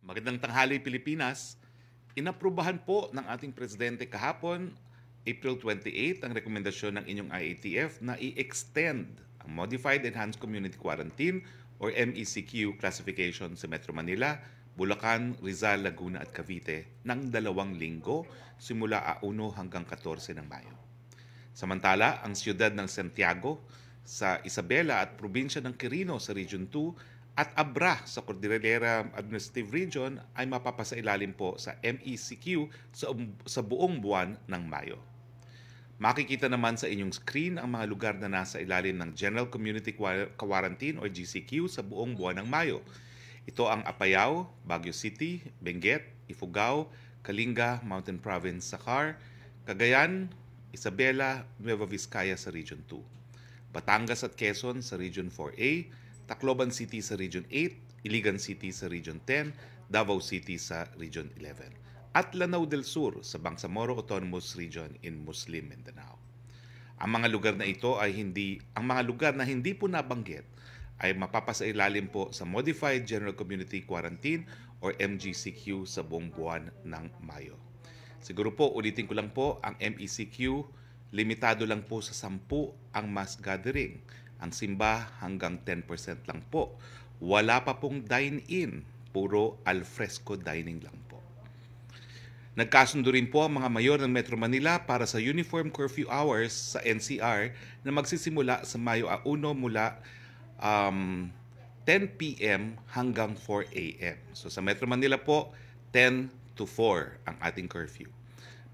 Magandang tanghali Pilipinas. Inaprubahan po ng ating presidente kahapon, April 28, ang rekomendasyon ng inyong IATF na i-extend ang Modified Enhanced Community Quarantine or MECQ classification sa Metro Manila, Bulacan, Rizal, Laguna at Cavite ng 2 linggo simula 1 hanggang 14 ng Mayo. Samantala, ang siyudad ng Santiago sa Isabela at probinsya ng Quirino sa Region 2 at Abra sa Cordillera Administrative Region ay mapapasailalim po sa MECQ sa buong buwan ng Mayo. Makikita naman sa inyong screen ang mga lugar na nasa ilalim ng General Community Quarantine o GCQ sa buong buwan ng Mayo. Ito ang Apayao, Baguio City, Benguet, Ifugao, Kalinga, Mountain Province, Sakar, Cagayan, Isabela, Nueva Vizcaya sa Region 2. Batangas at Quezon sa Region 4A, Tacloban City sa Region 8, Iligan City sa Region 10, Davao City sa Region 11, at Lanao del Sur sa Bangsamoro Autonomous Region in Muslim Mindanao. Ang mga lugar na hindi po nabanggit ay mapapasailalim po sa Modified General Community Quarantine or MGCQ sa buong buwan ng Mayo. Siguro po, ulitin ko lang po, ang MECQ, limitado lang po sa 10 ang mass gathering. Ang simba hanggang 10% lang po. Wala pa pong dine-in, puro alfresco dining lang po. Nagkasundo rin po ang mga mayor ng Metro Manila para sa uniform curfew hours sa NCR na magsisimula sa Mayo 1 mula 10 p.m. hanggang 4 a.m. So sa Metro Manila po, 10 to 4 ang ating curfew.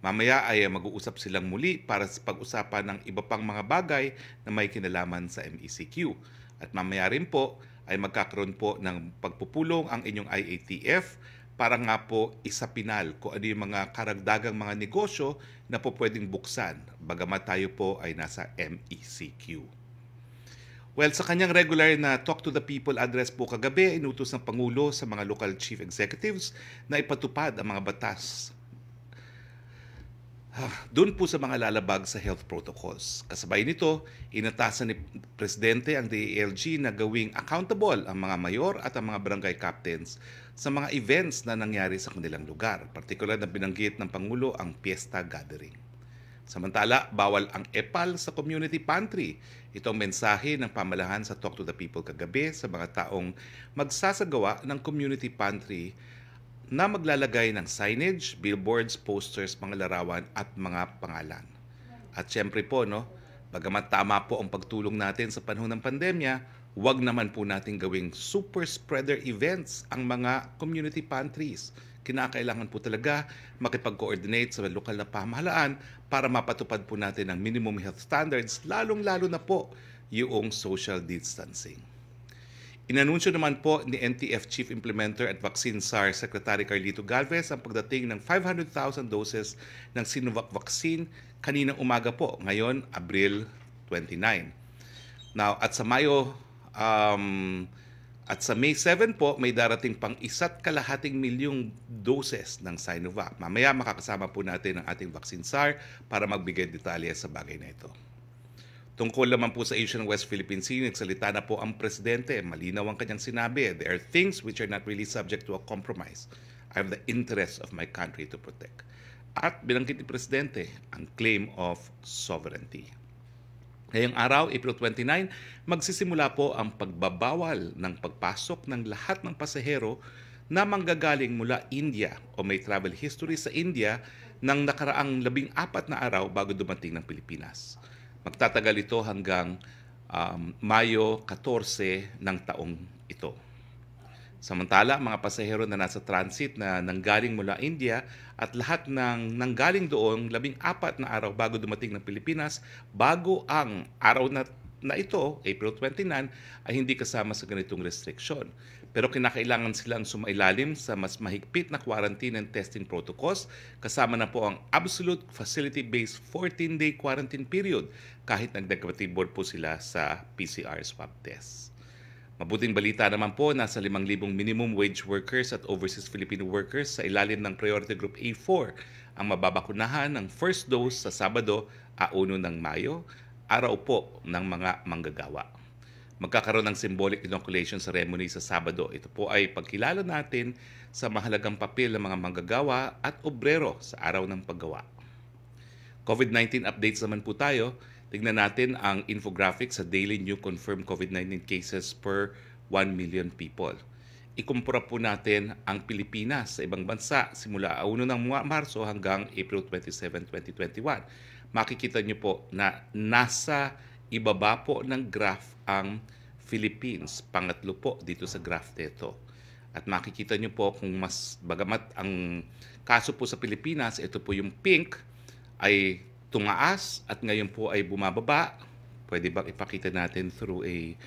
Mamaya ay mag-uusap silang muli para sa pag-usapan ng iba pang mga bagay na may kinalaman sa MECQ. At mamaya rin po ay magkakaroon po ng pagpupulong ang inyong IATF para nga po isapinal kung ano yung mga karagdagang mga negosyo na po pwedeng buksan bagamat tayo po ay nasa MECQ. Well, sa kanyang regular na Talk to the People address po kagabi, inutos ng Pangulo sa mga local chief executives na ipatupad ang mga batas doon po sa mga lalabag sa health protocols. Kasabay nito, inatasan ni Presidente ang DILG na gawing accountable ang mga mayor at ang mga barangay captains sa mga events na nangyari sa kanilang lugar. Partikular na binanggit ng Pangulo ang fiesta gathering. Samantala, bawal ang epal sa community pantry. Ito ang mensahe ng pamahalaan sa Talk to the People kagabi sa mga taong magsasagawa ng community pantry na maglalagay ng signage, billboards, posters, mga larawan at mga pangalan. At syempre po, bagamat tama po ang pagtulong natin sa panahon ng pandemya, huwag naman po natin gawing super spreader events ang mga community pantries. Kinakailangan po talaga makipag-coordinate sa lokal na pamahalaan para mapatupad po natin ang minimum health standards, lalong-lalo na po yung social distancing. Inanunsyo naman po ni NTF Chief Implementer at Vaccine SAR Secretary Carlito Galvez ang pagdating ng 500,000 doses ng Sinovac vaccine kaninang umaga po, ngayon Abril 29. Now, at sa May 7 po, may darating pang 1.2 milyong doses ng Sinovac. Mamaya makakasama po natin ang ating Vaccine SAR para magbigay detalye sa bagay na ito. Tungkol naman po sa issue ng West Philippine Sea, nagsalita na po ang Presidente. Malinaw ang kanyang sinabi. There are things which are not really subject to a compromise. I have the interest of my country to protect. At binanggit ni Presidente ang claim of sovereignty. Ngayong araw, April 29, magsisimula po ang pagbabawal ng pagpasok ng lahat ng pasahero na manggagaling mula India o may travel history sa India ng nakaraang 14 na araw bago dumating ng Pilipinas. Magtatagal ito hanggang Mayo 14 ng taong ito. Samantala, mga pasahero na nasa transit na nanggaling mula India at lahat ng nanggaling doon 14 na araw bago dumating ng Pilipinas, bago ang araw na ito, April 29, ay hindi kasama sa ganitong restriksyon. Pero kinakailangan silang sumailalim sa mas mahigpit na quarantine and testing protocols, kasama na po ang absolute facility-based 14-day quarantine period kahit nag-negative po sila sa PCR swab test. Mabuting balita naman po, nasa 5,000 minimum wage workers at overseas Filipino workers sa ilalim ng Priority Group A4 ang mababakunahan ng first dose sa Sabado, 1 ng Mayo, araw po ng mga manggagawa. magkakaroon ng symbolic inoculation ceremony sa Sabado. Ito po ay pagkilala natin sa mahalagang papel ng mga manggagawa at obrero sa araw ng paggawa. COVID-19 updates naman po tayo. Tignan natin ang infographic sa daily new confirmed COVID-19 cases per 1 million people. Ikumpara po natin ang Pilipinas sa ibang bansa simula 1 ng Marso hanggang April 27, 2021. Makikita nyo po na nasa ibaba po ng graph ang Philippines. Pangatlo po dito sa graph nito. At makikita nyo po kung mas bagamat ang kaso po sa Pilipinas, ito po yung pink, ay tumaas at ngayon po ay bumababa. Pwede bang ipakita natin through a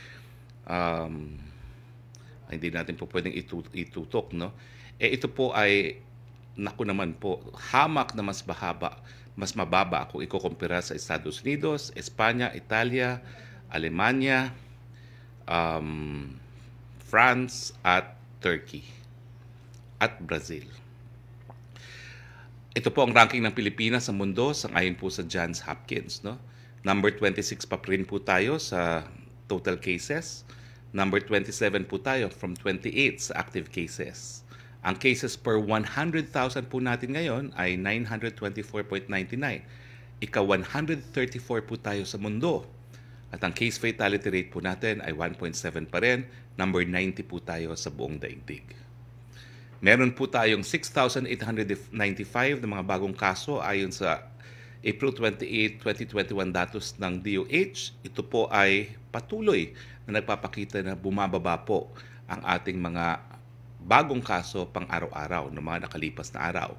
hindi natin po pwedeng itutok, no? Ito po ay, naku naman po, hamak na mas mababa kung ikukumpira sa Estados Unidos, Espanya, Italia, Alemanya, France, at Turkey, at Brazil. Ito po ang ranking ng Pilipinas sa mundo sangayon po sa Johns Hopkins, no? Number 26 pa rin po tayo sa total cases. Number 27 po tayo from 28 sa active cases. Ang cases per 100,000 po natin ngayon ay 924.99. Ika-134 po tayo sa mundo. At ang case fatality rate po natin ay 1.7 pa rin. Number 90 po tayo sa buong daigdig. Meron po tayong 6,895 na mga bagong kaso ayon sa April 28, 2021 datos ng DOH. Ito po ay patuloy na nagpapakita na bumababa po ang ating mga bagong kaso pang araw-araw ng mga nakalipas na araw.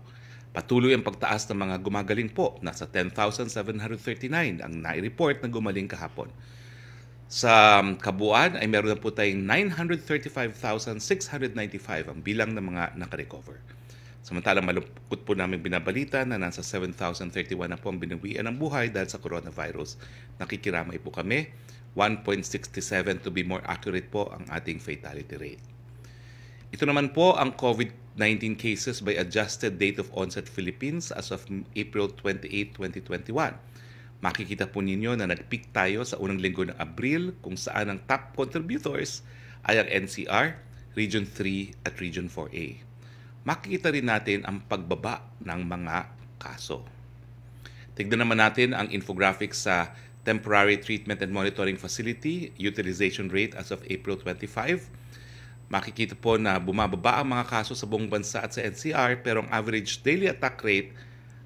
Patuloy ang pagtaas ng mga gumagaling po. Nasa 10,739 ang nai-report na gumaling kahapon. Sa kabuuan ay meron na po tayong 935,695 ang bilang ng mga nakarecover. Samantalang malungkot po namin binabalita na nasa 7,031 na po ang binawian ng buhay dahil sa coronavirus. Nakikiramay po kami. 1.67 to be more accurate po ang ating fatality rate. Ito naman po ang COVID-19 cases by adjusted date of onset Philippines as of April 28, 2021. Makikita po ninyo na nag-peak tayo sa unang linggo ng Abril kung saan ang top contributors ay ang NCR, Region 3 at Region 4A. Makikita rin natin ang pagbaba ng mga kaso. Tignan naman natin ang infographic sa Temporary Treatment and Monitoring Facility utilization rate as of April 25. Makikita po na bumababa ang mga kaso sa buong bansa at sa NCR pero ang average daily attack rate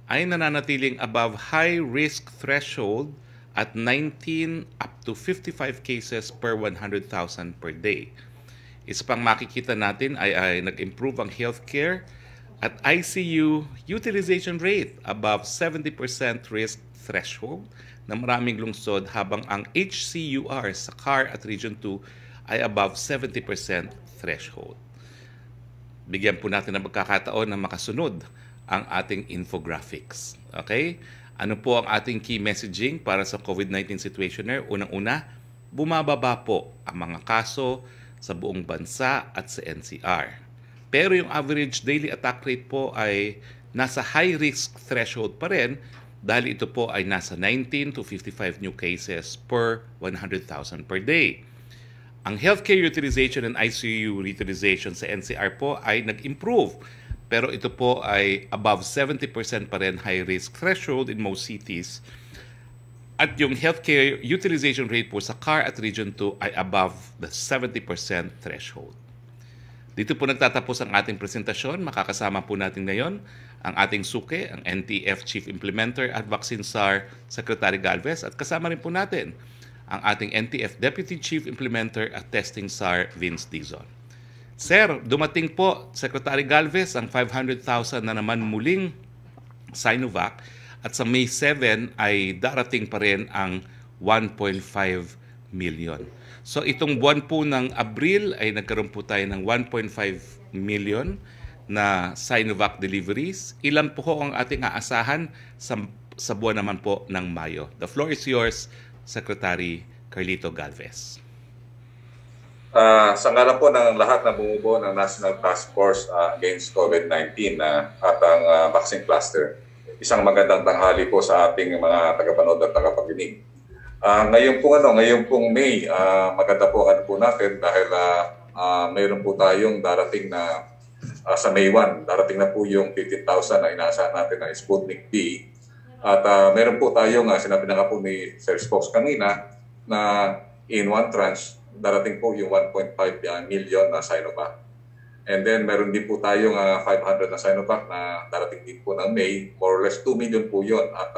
ay nananatiling above high risk threshold at 19 up to 55 cases per 100,000 per day. Isa pang makikita natin ay nag-improve ang healthcare at ICU utilization rate above 70% risk threshold na maraming lungsod habang ang HCUR sa CAR at Region 2 ay above 70% threshold. Bigyan po natin ng pagkakataon na makasunod ang ating infographics. Okay? Ano po ang ating key messaging para sa COVID-19 situationer? Unang-una, bumababa po ang mga kaso sa buong bansa at sa NCR. Pero yung average daily attack rate po ay nasa high risk threshold pa rin dahil ito po ay nasa 19 to 55 new cases per 100,000 per day. Ang healthcare utilization and ICU utilization sa NCR po ay nag-improve. Pero ito po ay above 70% pa rin high risk threshold in most cities. At yung healthcare utilization rate po sa CAR at Region 2 ay above the 70% threshold. Dito po nagtatapos ang ating presentasyon. Makakasama po natin ngayon ang ating suke, ang NTF Chief Implementer at Vaccine SAR Secretary Galvez. At kasama rin po natin ang ating NTF Deputy Chief Implementer at Testing SAR Vince Dizon. Sir, dumating po, Secretary Galvez, ang 500,000 na naman muling Sinovac. At sa May 7 ay darating pa rin ang 1.5 million. So itong buwan po ng Abril ay nagkaroon po tayo ng 1.5 million na Sinovac deliveries. Ilan po ang ating aasahan sa buwan naman po ng Mayo? The floor is yours, Secretary Carlito Galvez. Sa ngalan po ng lahat na bumubuo ng National Task Force against COVID-19 at ang vaccine cluster, isang magandang tanghali po sa ating mga tagapanood at tagapakinig. Ngayon pong May, maganda po ano po natin dahil mayroon po tayong darating na sa May 1, darating na po yung 15,000 na inaasahan natin na Sputnik V. At meron po tayong, sinabi na nga po ni Sir Spokes kanina, na in one tranche, darating po yung 1.5 million na Sinovac. And then meron din po tayong 500 na Sinovac na darating din po ng May, more or less 2 million po yun. At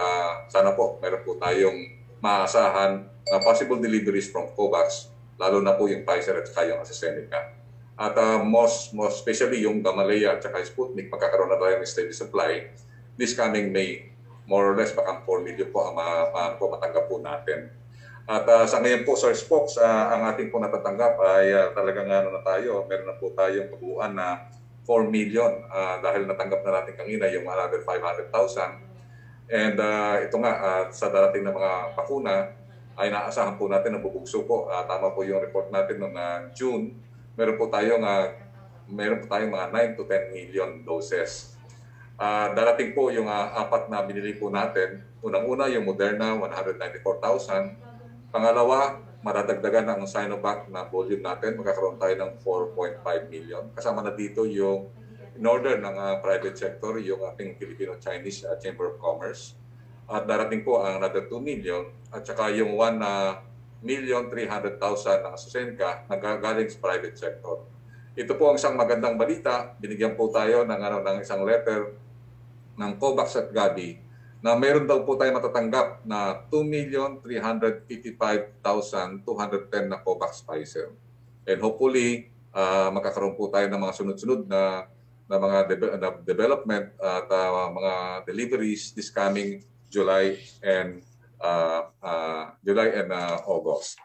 sana po meron po tayong maasahan na possible deliveries from COVAX, lalo na po yung Pfizer at saka yung AstraZeneca. At most especially yung Gamaleya at saka Sputnik, magkakaroon na tayo ng steady supply. This coming May, more or less baka 4 million po ang matanggap po natin. At sa ngayon po, Sir Spokes, ang ating po natatanggap ay talagang na tayo, meron na po tayong pabuuan na 4 million dahil natanggap na natin kanina yung another 500,000. And ito nga, sa darating na mga bakuna, ay naasahan po natin na bubugso po. Tama po yung report natin noong June. Meron po tayong mga 9 to 10 million doses. Darating po yung apat na binili po natin. Unang-una yung Moderna, 194,000. Pangalawa, madadagdagan ang Sinovac na volume natin. Magkakaroon tayo ng 4.5 million. Kasama na dito yung in order ng private sector, yung ating Filipino-Chinese Chamber of Commerce. At darating po ang another 2 million at saka yung 1,300,000 ng AstraZeneca na galing sa private sector. Ito po ang isang magandang balita. Binigyan po tayo ng isang letter ng COVAX at Gavi na mayroon daw po tayo matatanggap na 2,355,210 na COVAX Pfizer. And hopefully, magkakaroon po tayo ng mga sunod-sunod na mga development at mga deliveries this coming July and August.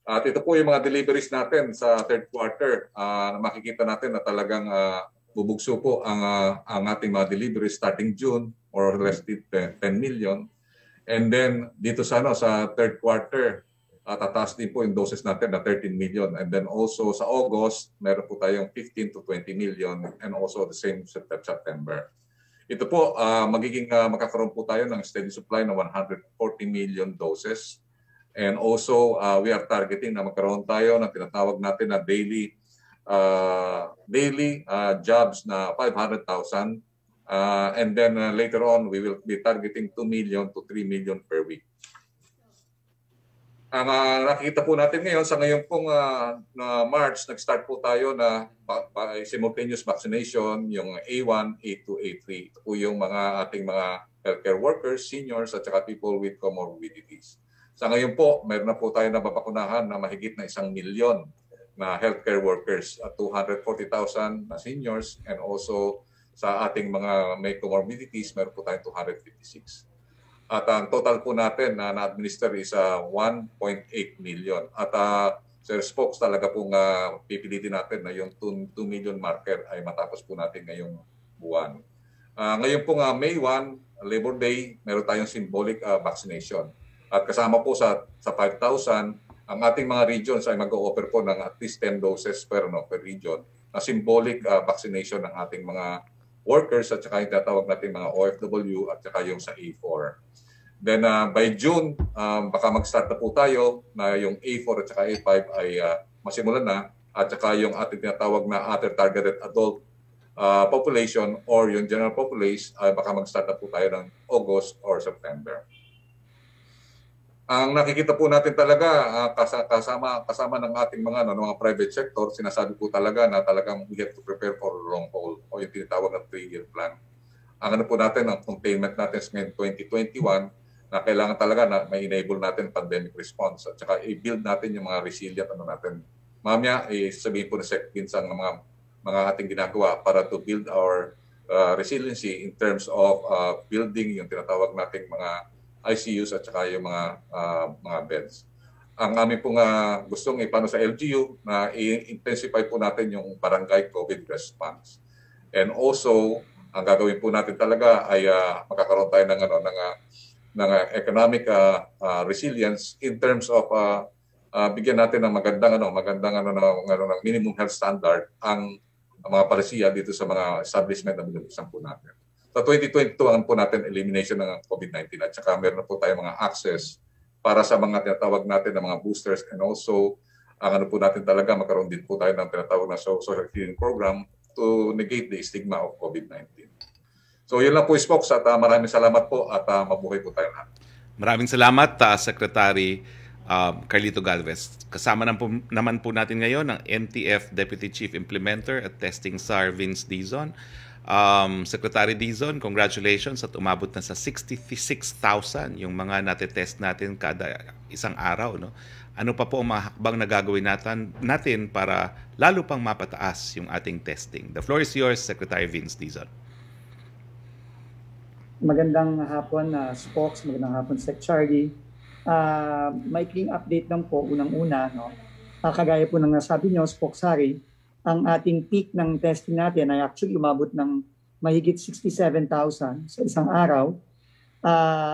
At ito po yung mga deliveries natin sa third quarter. Makikita natin na talagang bubugso po ang ating mga deliveries starting June, or less 10 million. And then dito sa third quarter, tataas din po yung doses natin na 13 million. And then also sa August, meron po tayong 15 to 20 million and also the same September. Ito po, magkakaroon po tayo ng steady supply ng 140 million doses. And also, we are targeting na magkaroon tayo ng tinatawag natin na daily jobs na 500,000. And then later on, we will be targeting 2 million to 3 million per week. Ang nakikita po natin ngayon, sa ngayon pong March, nag-start po tayo na simultaneous vaccination, yung A1, A2, A3. Ito po yung ating mga healthcare workers, seniors, at saka people with comorbidities. Sa ngayon po, meron na po tayo na mapakunahan na mahigit na 1 milyon na healthcare workers at 240,000 na seniors, and also sa ating mga may comorbidities, meron po tayong 256. At ang total po natin na na-administer is 1.8 million. At Sir Spokes, talaga pong pipilitin natin na yung 2 million marker ay matapos po natin ngayong buwan. Ngayon pong May 1, Labor Day, meron tayong symbolic vaccination. At kasama po sa 5,000, ang ating mga regions ay mag-o-offer po ng at least 10 doses per region na symbolic vaccination ng ating mga workers at saka yung tatawag natin mga OFW at saka yung sa A4. Then by June, baka mag-start na po tayo na yung A4 at saka A5 ay masimulan na, at saka yung ating tinatawag na other targeted adult population or yung general population ay baka mag-start na po tayo ng August or September. Ang nakikita po natin talaga kasama ng ating mga private sector, sinasabi po talaga na talagang we have to prepare for long haul o yung tinatawag na 3-year plan. Ang po natin, ang containment natin ngayon 2021, na kailangan talaga na may enable natin pandemic response at saka i-build natin yung mga resilient natin. Mamaya, sabihin po na Sec Vincent ng mga ating ginagawa para to build our resiliency in terms of building yung tinatawag nating mga ICUs at saka yung mga beds. Ang aming pong gustong ipano sa LGU na i-intensify po natin yung barangay COVID response. And also, ang gagawin po natin talaga ay magkakaroon tayo ng economic resilience in terms of bigyan natin ng magandang minimum health standard ang mga palisiya dito sa mga establishment na binubuksan po natin. Sa 2022, ang po natin elimination ng COVID-19 at saka meron na po tayong mga access para sa mga tinatawag natin na mga boosters, and also ang ano po natin talaga, magkaroon din po tayo ng tinatawag na social cleaning program to negate the stigma of COVID-19. So yun lang po, Spokes, at maraming salamat po at mabuhay po tayo lahat. Maraming salamat, Secretary Carlito Galvez. Kasama naman po natin ngayon ang NTF Deputy Chief Implementer at Testing SAR Vince Dizon. Secretary Dizon, congratulations at umabot na sa 66,000 yung mga natetest natin kada isang araw. No? Ano pa po ang mga hakbang na gagawin natin para lalo pang mapataas yung ating testing? The floor is yours, Secretary Vince Dizon. Magandang hapon, Spokes. Magandang hapon, Sec Charlie. Maikling update lang po, unang-una. No? Kagaya po ng nasabi nyo, Spokes Harry, ang ating peak ng testing natin ay actually umabot ng mahigit 67,000 sa isang araw.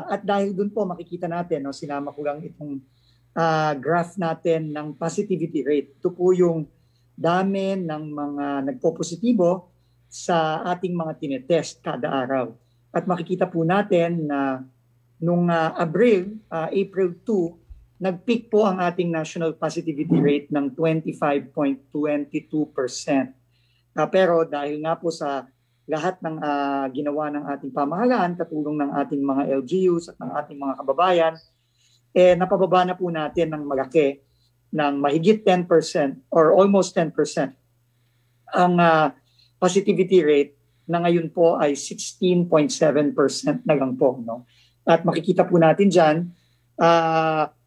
At dahil dun po makikita natin, no, sinama ko lang itong graph natin ng positivity rate. Ito po yung dami ng mga nagpo-positibo sa ating mga tinetest kada araw. At makikita po natin na nung April 2, nag-peak po ang ating national positivity rate ng 25.22%. Pero dahil nga po sa lahat ng ginawa ng ating pamahalaan, katulong ng ating mga LGUs at ng ating mga kababayan, napababa na po natin ng malaki ng mahigit 10% or almost 10% ang positivity rate na ngayon po ay 16.7% na lang po. No? At makikita po natin dyan,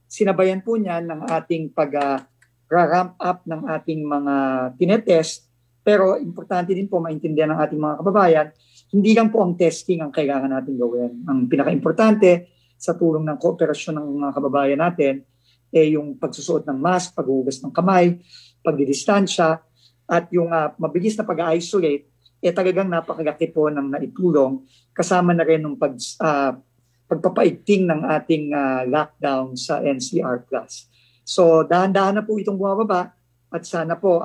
sinabayan po niyan ng ating pag-ramp up ng ating mga tinetest. Pero importante din po maintindihan ng ating mga kababayan, hindi lang po ang testing ang kailangan natin gawin. Ang pinaka-importante sa tulong ng kooperasyon ng mga kababayan natin yung pagsusuot ng mask, paghuhugas ng kamay, pagdidistansya, at yung mabilis na pag-isolate, talagang napakalaki po ng naitulong kasama na rin ng pagpapaigting ng ating lockdown sa NCR+. So dahan-dahan na po itong bumababa at sana po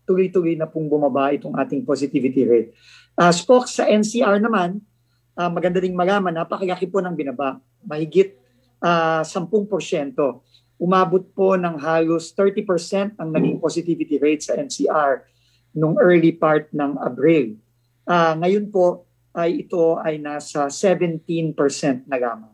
tuloy-tuloy na pong bumaba itong ating positivity rate. Spokes sa NCR naman, maganda ding malaman, napakalaki po ng binaba. Mahigit 10%. Umabot po ng halos 30% ang naging positivity rate sa NCR nung early part ng Abril. Ngayon po, ito ay nasa 17% na lamang.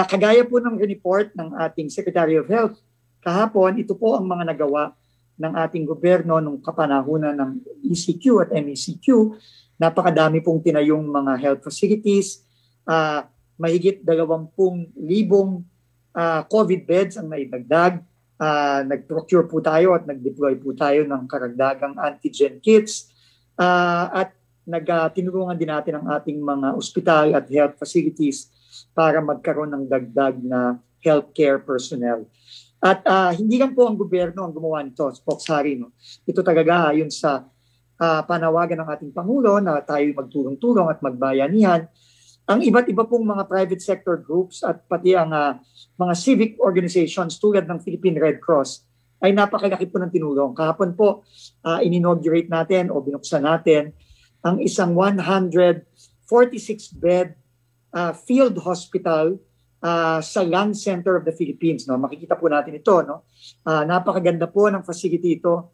Kagaya po ng report ng ating Secretary of Health, kahapon, ito po ang mga nagawa ng ating gobyerno nung kapanahunan ng ECQ at MECQ. Napakadami pong tinayong mga health facilities. Mahigit 20,000 COVID beds ang naidagdag. Nag-procure po tayo at nag-deploy po tayo ng karagdagang antigen kits. At tinulungan din natin ang ating mga ospital at health facilities para magkaroon ng dagdag na healthcare personnel. At hindi lang po ang gobyerno ang gumawa nito, Spokes Harry. No? Ito talaga ayon sa panawagan ng ating Pangulo na tayo magtulong-tulong at magbayanihan. Ang iba't iba pong mga private sector groups at pati ang mga civic organizations tulad ng Philippine Red Cross ay napakalaki po ng tinulong. Kahapon po, in-inaugurate natin o binuksan natin ang isang 146-bed field hospital sa Lung Center of the Philippines. No? Makikita po natin ito. No? Napakaganda po ng facility ito.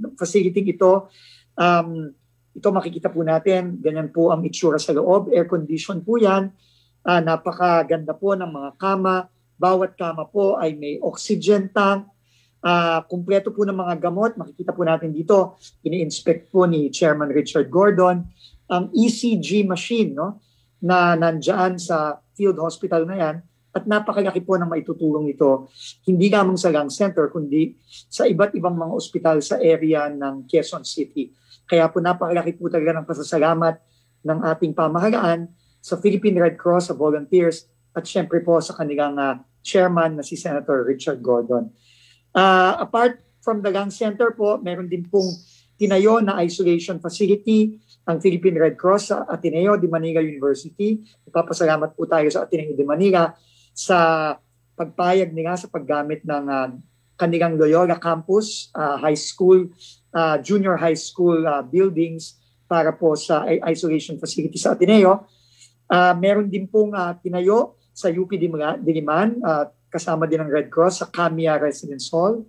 Ito makikita po natin. Ganyan po ang itsura sa loob. Air condition po yan. Napakaganda po ng mga kama. Bawat kama po ay may oxygen tank. Kumpleto po ng mga gamot. Makikita po natin dito. Ini-inspect po ni Chairman Richard Gordon ang ECG machine, no, na nandyan sa field hospital na yan, at napakalaki po ng maitutulong ito, hindi lamang sa Lung Center, kundi sa iba't ibang mga ospital sa area ng Quezon City. Kaya po napakalaki po talaga ng pasasalamat ng ating pamahalaan sa Philippine Red Cross, sa volunteers, at syempre po sa kanilang chairman na si Senator Richard Gordon. Apart from the Lung Center po, meron din pong tinayo na isolation facility ang Philippine Red Cross sa Ateneo de Manila University. Ipapasalamat po tayo sa Ateneo de Manila sa pagpayag nila sa paggamit ng kanilang Loyola Campus, high school, junior high school buildings para po sa isolation facility sa Ateneo. Meron din pong tinayo sa UP Diliman, kasama din ng Red Cross sa Camia Residence Hall.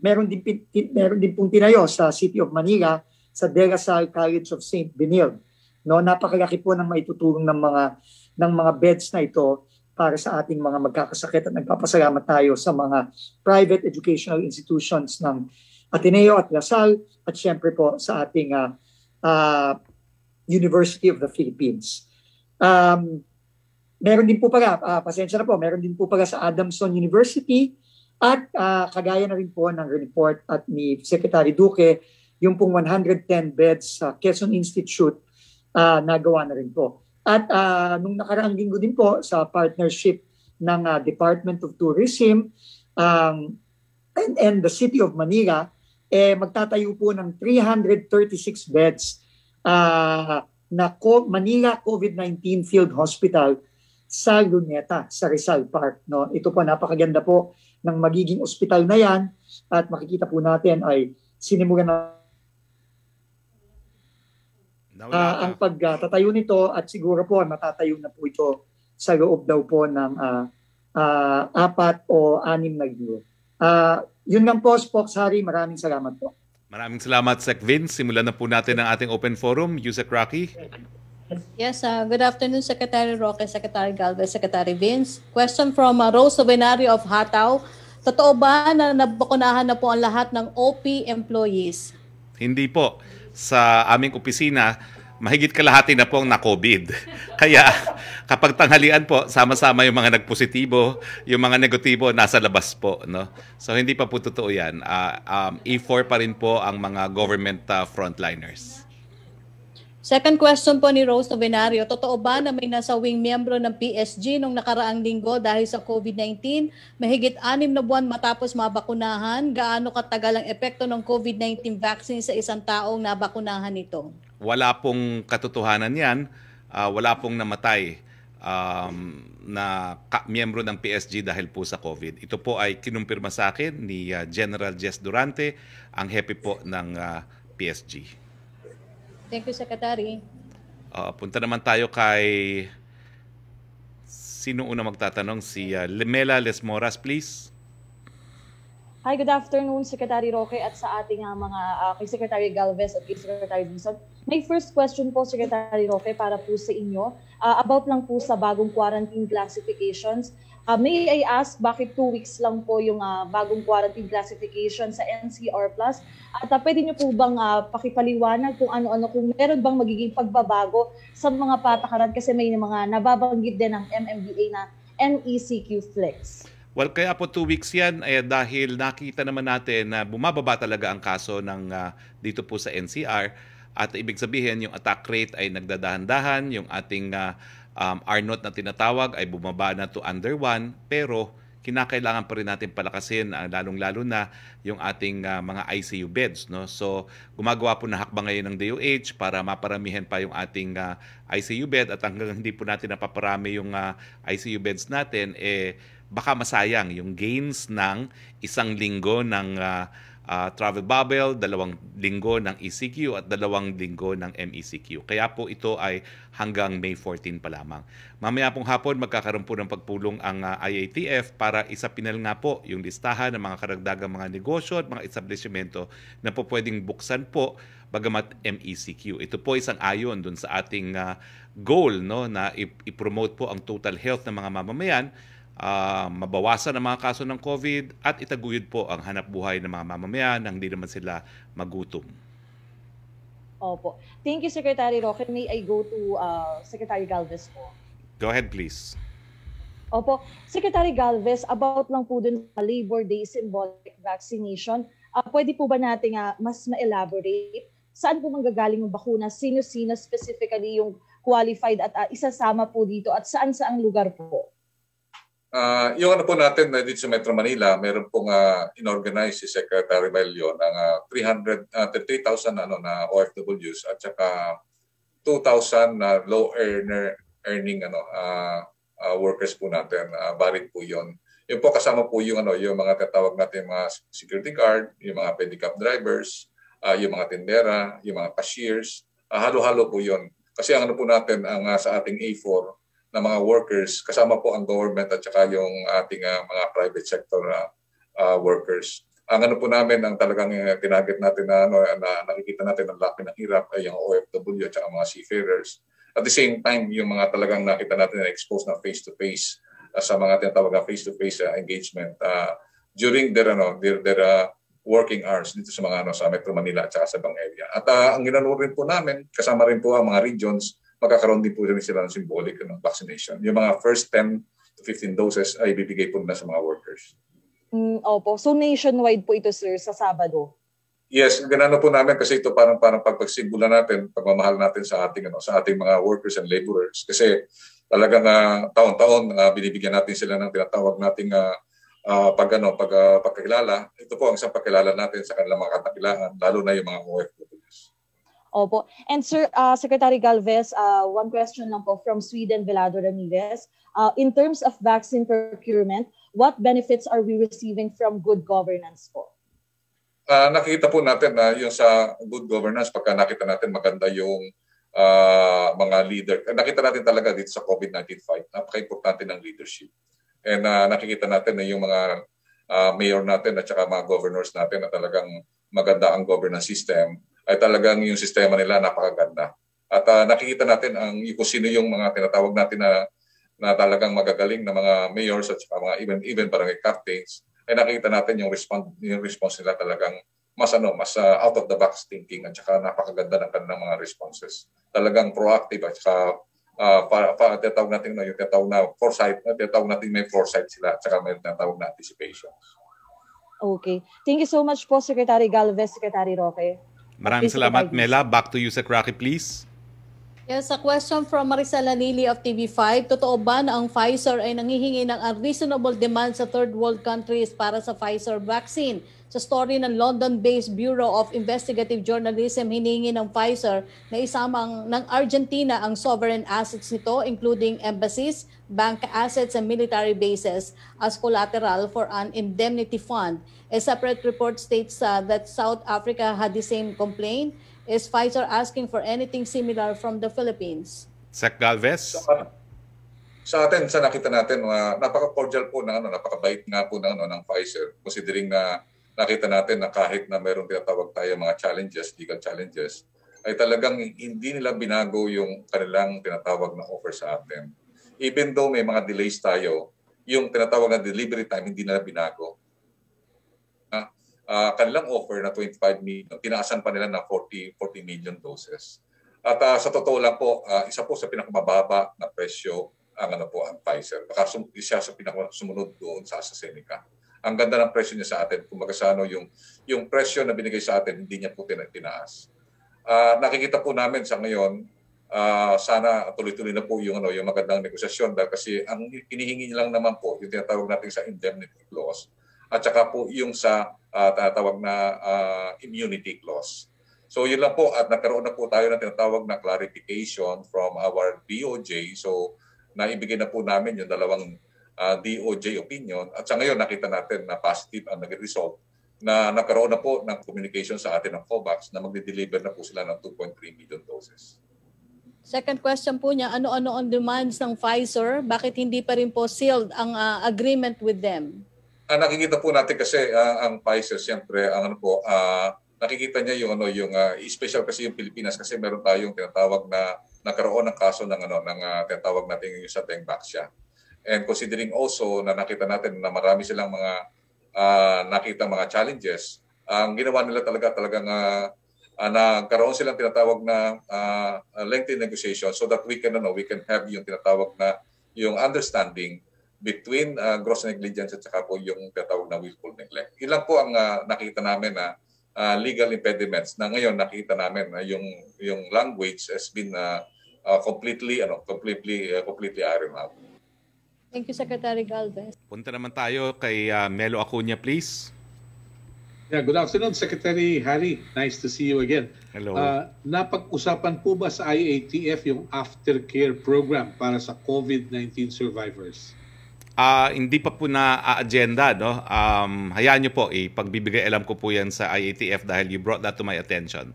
Meron din pong tinayo sa City of Manila sa De La Salle College of St. Benilde. No, napakalaki po ng maitutulong ng mga beds na ito para sa ating mga magkakasakit, at nagpapasalamat tayo sa mga private educational institutions ng Ateneo at La Salle at syempre po sa ating University of the Philippines. Meron din po pala, pasensya na po, meron din po pala sa Adamson University at kagaya na rin po ng report at ni Secretary Duque, yung pong 110 beds sa Quezon Institute nagawa na rin po. At nung nakaraang linggo din po sa partnership ng Department of Tourism and the City of Manila, magtatayo po ng 336 beds na Manila COVID-19 Field Hospital sa Luneta, sa Rizal Park. No? Ito po, napakaganda po ng magiging ospital na yan, at makikita po natin ay sinimulan na ang pagtatayo nito, at siguro po matatayo na po ito sa loob daw po ng 4 o 6 na linggo. Yun lang po, Spokes Harry. Maraming salamat po. Maraming salamat, Sec Vince. Simulan na po natin ang ating open forum. Yusek Rocky. Yes, good afternoon, Secretary Roque, Secretary Galvez, Secretary Vince. Question from Rose Sobenario of Hataw. Totoo ba na nabakunahan na po ang lahat ng OP employees? Hindi po. Sa aming opisina, mahigit kalahati na po ang na-COVID. Kaya kapag tanghalian po, sama-sama yung mga nagpositibo, yung mga negatibo nasa labas po. No? So hindi pa po totoo yan. E4 pa rin po ang mga government frontliners. Second question po ni Rose Novenario, totoo ba na may nasawing miyembro ng PSG nung nakaraang linggo dahil sa COVID-19? Mahigit 6 na buwan matapos mabakunahan, gaano katagal ang epekto ng COVID-19 vaccine sa isang taong nabakunahan nito? Wala pong katotohanan yan. Wala pong namatay na miyembro ng PSG dahil po sa COVID. Ito po ay kinumpirma sa akin ni General Jess Durante, ang hepe po ng PSG. Thank you, Secretary. Punta naman tayo kay... Sino una magtatanong? Si Lemela Lesmoras, please. Hi, good afternoon, Secretary Roque, at sa ating mga kay Secretary Galvez at kay Secretary Dizon. My first question po, Secretary Roque, para po sa inyo, about lang po sa bagong quarantine classifications. May I ask, bakit 2 weeks lang po yung bagong quarantine classification sa NCR+? At pwede niyo po bang pakipaliwanag kung ano-ano, kung meron bang magiging pagbabago sa mga patakaran, kasi may mga nababanggit din ng MMDA na NECQ Flex? Well, kaya po 2 weeks yan dahil nakita naman natin na bumababa talaga ang kaso ng dito po sa NCR, at ibig sabihin yung attack rate ay nagdadahan-dahan, yung ating R0 na tinatawag ay bumaba na to under 1, pero kinakailangan pa rin natin palakasin lalong-lalo na yung ating mga ICU beds. No? So gumagawa po na hakbang ngayon ng DOH para maparamihan pa yung ating ICU bed, at hanggang hindi po natin napaparami yung ICU beds natin, baka masayang yung gains ng 1 linggo ng travel bubble, 2 linggo ng ECQ at 2 linggo ng MECQ. Kaya po ito ay hanggang May 14 pa lamang. Mamaya pong hapon magkakaroon po ng pagpulong ang IATF para isapinal nga po yung listahan ng mga karagdagang mga negosyo at mga establishmento na po pwedeng buksan po bagamat MECQ. Ito po isang ayon dun sa ating goal, no, na i-promote po ang total health ng mga mamamayan, mabawasan ang mga kaso ng COVID at itaguyod po ang hanap buhay ng mga mamamayan nang hindi naman sila magutom. Opo. Thank you, Secretary Roque. May I go to Secretary Galvez po? Go ahead, please. Opo. Secretary Galvez, about lang po dun sa Labor Day symbolic vaccination, pwede po ba natin mas ma-elaborate? Saan po manggagaling yung bakuna? Sino-sino specifically yung qualified at isasama po dito, at saan-saang lugar po? Yung ano po natin dito sa Metro Manila, meron pong inorganize si Secretary Melio ng 3,000 na OFWs at saka 2,000 na low earning workers po natin. Valid po yon. Yung po kasama po yung mga tatawag natin mga security guard, yung mga pedicab drivers, yung mga tindera, yung mga cashiers. Halo-halo po yon. Kasi ang ano po natin ang sa ating A4, na mga workers, kasama po ang government at saka yung ating mga private sector na workers. Ang ano po namin, ang talagang tinarget natin na nakikita natin ang laki ng hirap ay yung OFW at saka mga seafarers. At the same time, yung mga talagang nakita natin na exposed na face-to-face sa mga tinatawag na face-to-face engagement during their working hours dito sa mga sa Metro Manila at saka sa Bang area. At ang ginano rin po namin, kasama rin po ang mga regions, magkakaroon din po rin sila ng symbolic vaccination. Yung mga first 10 to 15 doses ay bibigay po na sa mga workers. Opo. So nationwide po ito, sir, sa Sabado? Yes, ganano po namin kasi ito parang pagpagsimula natin, pagmamahal natin sa ating mga workers and laborers. Kasi talagang taon-taon binibigyan natin sila ng tinatawag nating pagkakilala. Ito po ang isang pagkilala natin sa kanilang mga katakilaan, lalo na yung mga OFWs. Opo. And sir, Secretary Galvez, one question lang po from Sweden, Velado Ramirez. In terms of vaccine procurement, what benefits are we receiving from good governance po? Nakikita po natin na yung sa good governance, pagka nakita natin maganda yung mga leader. Nakita natin talaga dito sa COVID-19 fight, napaka-importante ng leadership. And nakikita natin na yung mga mayor natin at saka mga governors natin na talagang maganda ang governance system, ay talagang yung sistema nila napakaganda. At nakikita natin kung sino yung mga tinatawag natin na talagang magagaling na mga mayors at saka mga even barangay captains, ay nakikita natin yung response nila talagang mas out of the box thinking at saka napakaganda ng kanilang mga responses. Talagang proactive at saka tinatawag natin yung tinatawag na foresight, tinatawag natin may foresight sila at saka may tinatawag na anticipation. Okay. Thank you so much po, Secretary Galvez, Secretary Roque. Maraming salamat, Mela. Back to you, Sec. Roque, please. Yes, a question from Maricela Lili of TV5. Totoo ba na ang Pfizer ay nanghihingi ng unreasonable demand sa third world countries para sa Pfizer vaccine? Sa story ng London-based Bureau of Investigative Journalism, hiningi ng Pfizer na isamang ng Argentina ang sovereign assets nito, including embassies, bank assets, and military bases as collateral for an indemnity fund. A separate report states that South Africa had the same complaint. Is Pfizer asking for anything similar from the Philippines? Sec. Galvez? Sa atin, sa nakita natin, napaka-cordial po, napakabait nga po ng Pfizer, considering na nakita natin na kahit na mayroong tinatawag tayo mga challenges, legal challenges, ay talagang hindi nila binago yung kanilang tinatawag na offer sa atin. Even though may mga delays tayo, yung tinatawag na delivery time, hindi nila binago. Kanilang offer na 25 million, tinaasan pa nila na 40 million doses. At sa totoo lang po, isa po sa pinakamababa na presyo ang Pfizer. Baka siya sa pinakasumunod doon sa AstraZeneca. Ang ganda ng presyo niya sa atin. Kung yung presyo na binigay sa atin, hindi niya po tinaas. Nakikita po namin sa ngayon, sana tuloy-tuloy na po yung magandang negosasyon dahil kasi ang hinihingi niya lang naman po yung tinatawag natin sa indemnity clause at saka po yung sa tinatawag na immunity clause. So yun lang po at nagkaroon na po tayo ng tinatawag na clarification from our DOJ. So naibigay na po namin yung dalawang DOJ opinion at sa ngayon nakita natin na positive ang nag-result na nagkaroon na po ng communication sa atin ng COVAX na magde-deliver na po sila ng 2.3 million doses. Second question po niya, ano-ano ang demands ng Pfizer? Bakit hindi pa rin po sealed ang agreement with them? Nakikita po natin kasi ang Pfizer, siyempre, nakikita niya yung special kasi yung Pilipinas kasi meron tayong tinatawag na nagkaroon ng kaso ng tinatawag natin yung sa Dengvaxia. And considering also na nakita natin na marami silang mga nakita mga challenges, ang ginawa nila talagang nagkaroon silang tinatawag na lengthy negotiation so that we can have yung tinatawag na yung understanding between gross negligence at saka po yung tinatawag na willful neglect. Ilan po ang nakita namin na legal impediments na ngayon nakita namin na yung language has been completely ironed out. Thank you, Secretary Galvez. Punta naman tayo kay Melo Acuña, please. Yeah, good afternoon, Secretary Harry. Nice to see you again. Hello. Napag-usapan po ba sa IATF yung aftercare program para sa COVID-19 survivors? Hindi pa po na-agenda, no? Hayaan niyo po, pagbibigay alam ko po yan sa IATF dahil you brought that to my attention.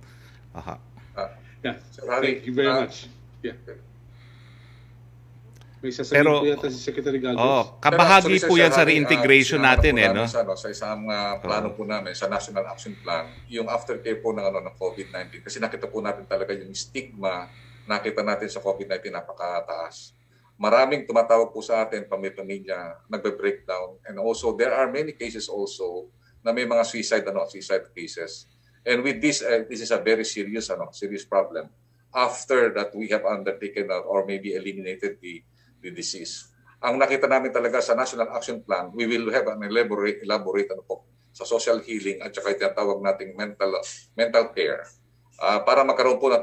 Yeah, thank you very much. Yeah. May sasabihin Pero, po yata si Secretary Galvez. kabahagi po yan sa reintegration natin, Sa isang plano po namin, sa National Action Plan, yung aftercare po ng COVID-19. Kasi nakita po natin talaga yung stigma, nakita natin sa COVID-19 napakataas. Maraming tumatawag po sa atin, pamilya, nagbe-breakdown. And also, there are many cases also na may mga suicide cases. And with this, this is a very serious problem. After that, we have undertaken or maybe eliminated the disease. Ang nakita namin talaga sa National Action Plan, we will have an elaborate sa social healing at saka tinatawag nating mental care para magkaroon ng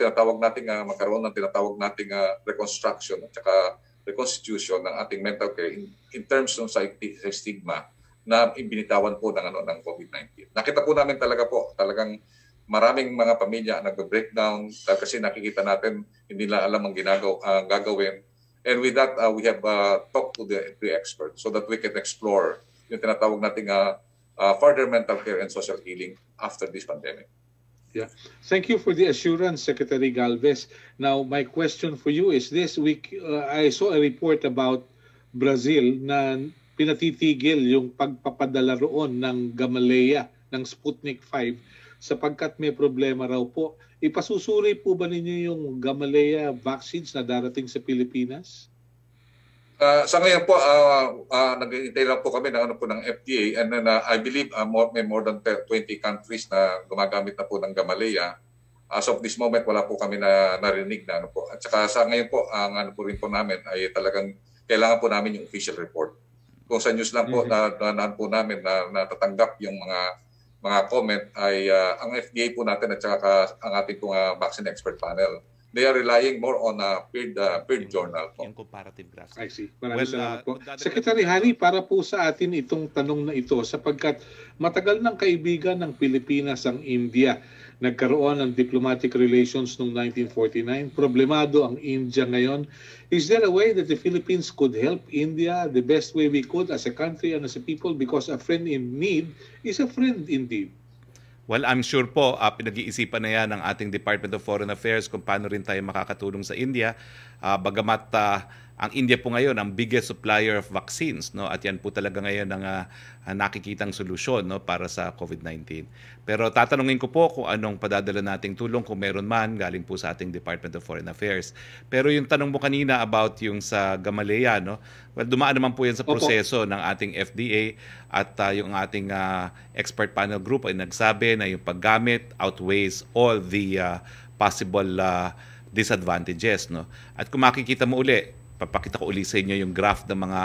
tinatawag nating reconstruction at saka reconstitution ng ating mental care in terms ng sa stigma na ibinitawan po ng COVID-19. Nakita po namin talagang maraming mga pamilya nagbe-breakdown kasi nakikita natin hindi na alam ang gagawin. And with that, we have talked to the experts so that we can explore yung tinatawag nating further mental care and social healing after this pandemic. Yeah. Thank you for the assurance, Secretary Galvez. Now, my question for you is this. I saw a report about Brazil na pinatitigil yung pagpapadala roon ng Gamaleya, ng Sputnik 5, sapagkat may problema raw po. Ipasusuri po ba ninyo yung Gamaleya vaccines na darating sa Pilipinas? Sa ngayon po, nag-iintay lang po kami ng FDA, and then I believe may more than 20 countries na gumagamit na po ng Gamaleya. As of this moment, wala po kami na narinig na po. At saka sa ngayon po, ang rin po namin ay talagang kailangan po namin yung official report. Kung sa news lang po na po namin na natatanggap yung mga comment ay ang FDA po natin at saka ang ating pong vaccine expert panel. They are relying more on a peer journal po. Yung comparative graphs. I see. Maraming salamat po. Secretary Hari, para po sa atin itong tanong na ito sapagkat matagal ng kaibigan ng Pilipinas ang India. Nagkaroon ng diplomatic relations noong 1949. Problemado ang India ngayon. Is there a way that the Philippines could help India the best way we could as a country and as a people? Because a friend in need is a friend indeed. Well, I'm sure po, pinag-iisipan na yan ng ating Department of Foreign Affairs kung paano rin tayo makakatulong sa India. Bagamat ang India po ngayon ang biggest supplier of vaccines, no? At yan po talaga ngayon ang nakikitang solusyon, no, para sa COVID-19. Pero tatanungin ko po kung anong padadala nating tulong kung meron man galing po sa ating Department of Foreign Affairs. Pero yung tanong mo kanina about yung sa Gamaleya, no? Well, dumaan naman po yan sa proseso ng ating FDA at yung ating expert panel group ay nagsabi na yung paggamit outweighs all the possible disadvantages, no? At kung makikita mo uli, papakita ko uli sa inyo yung graph ng mga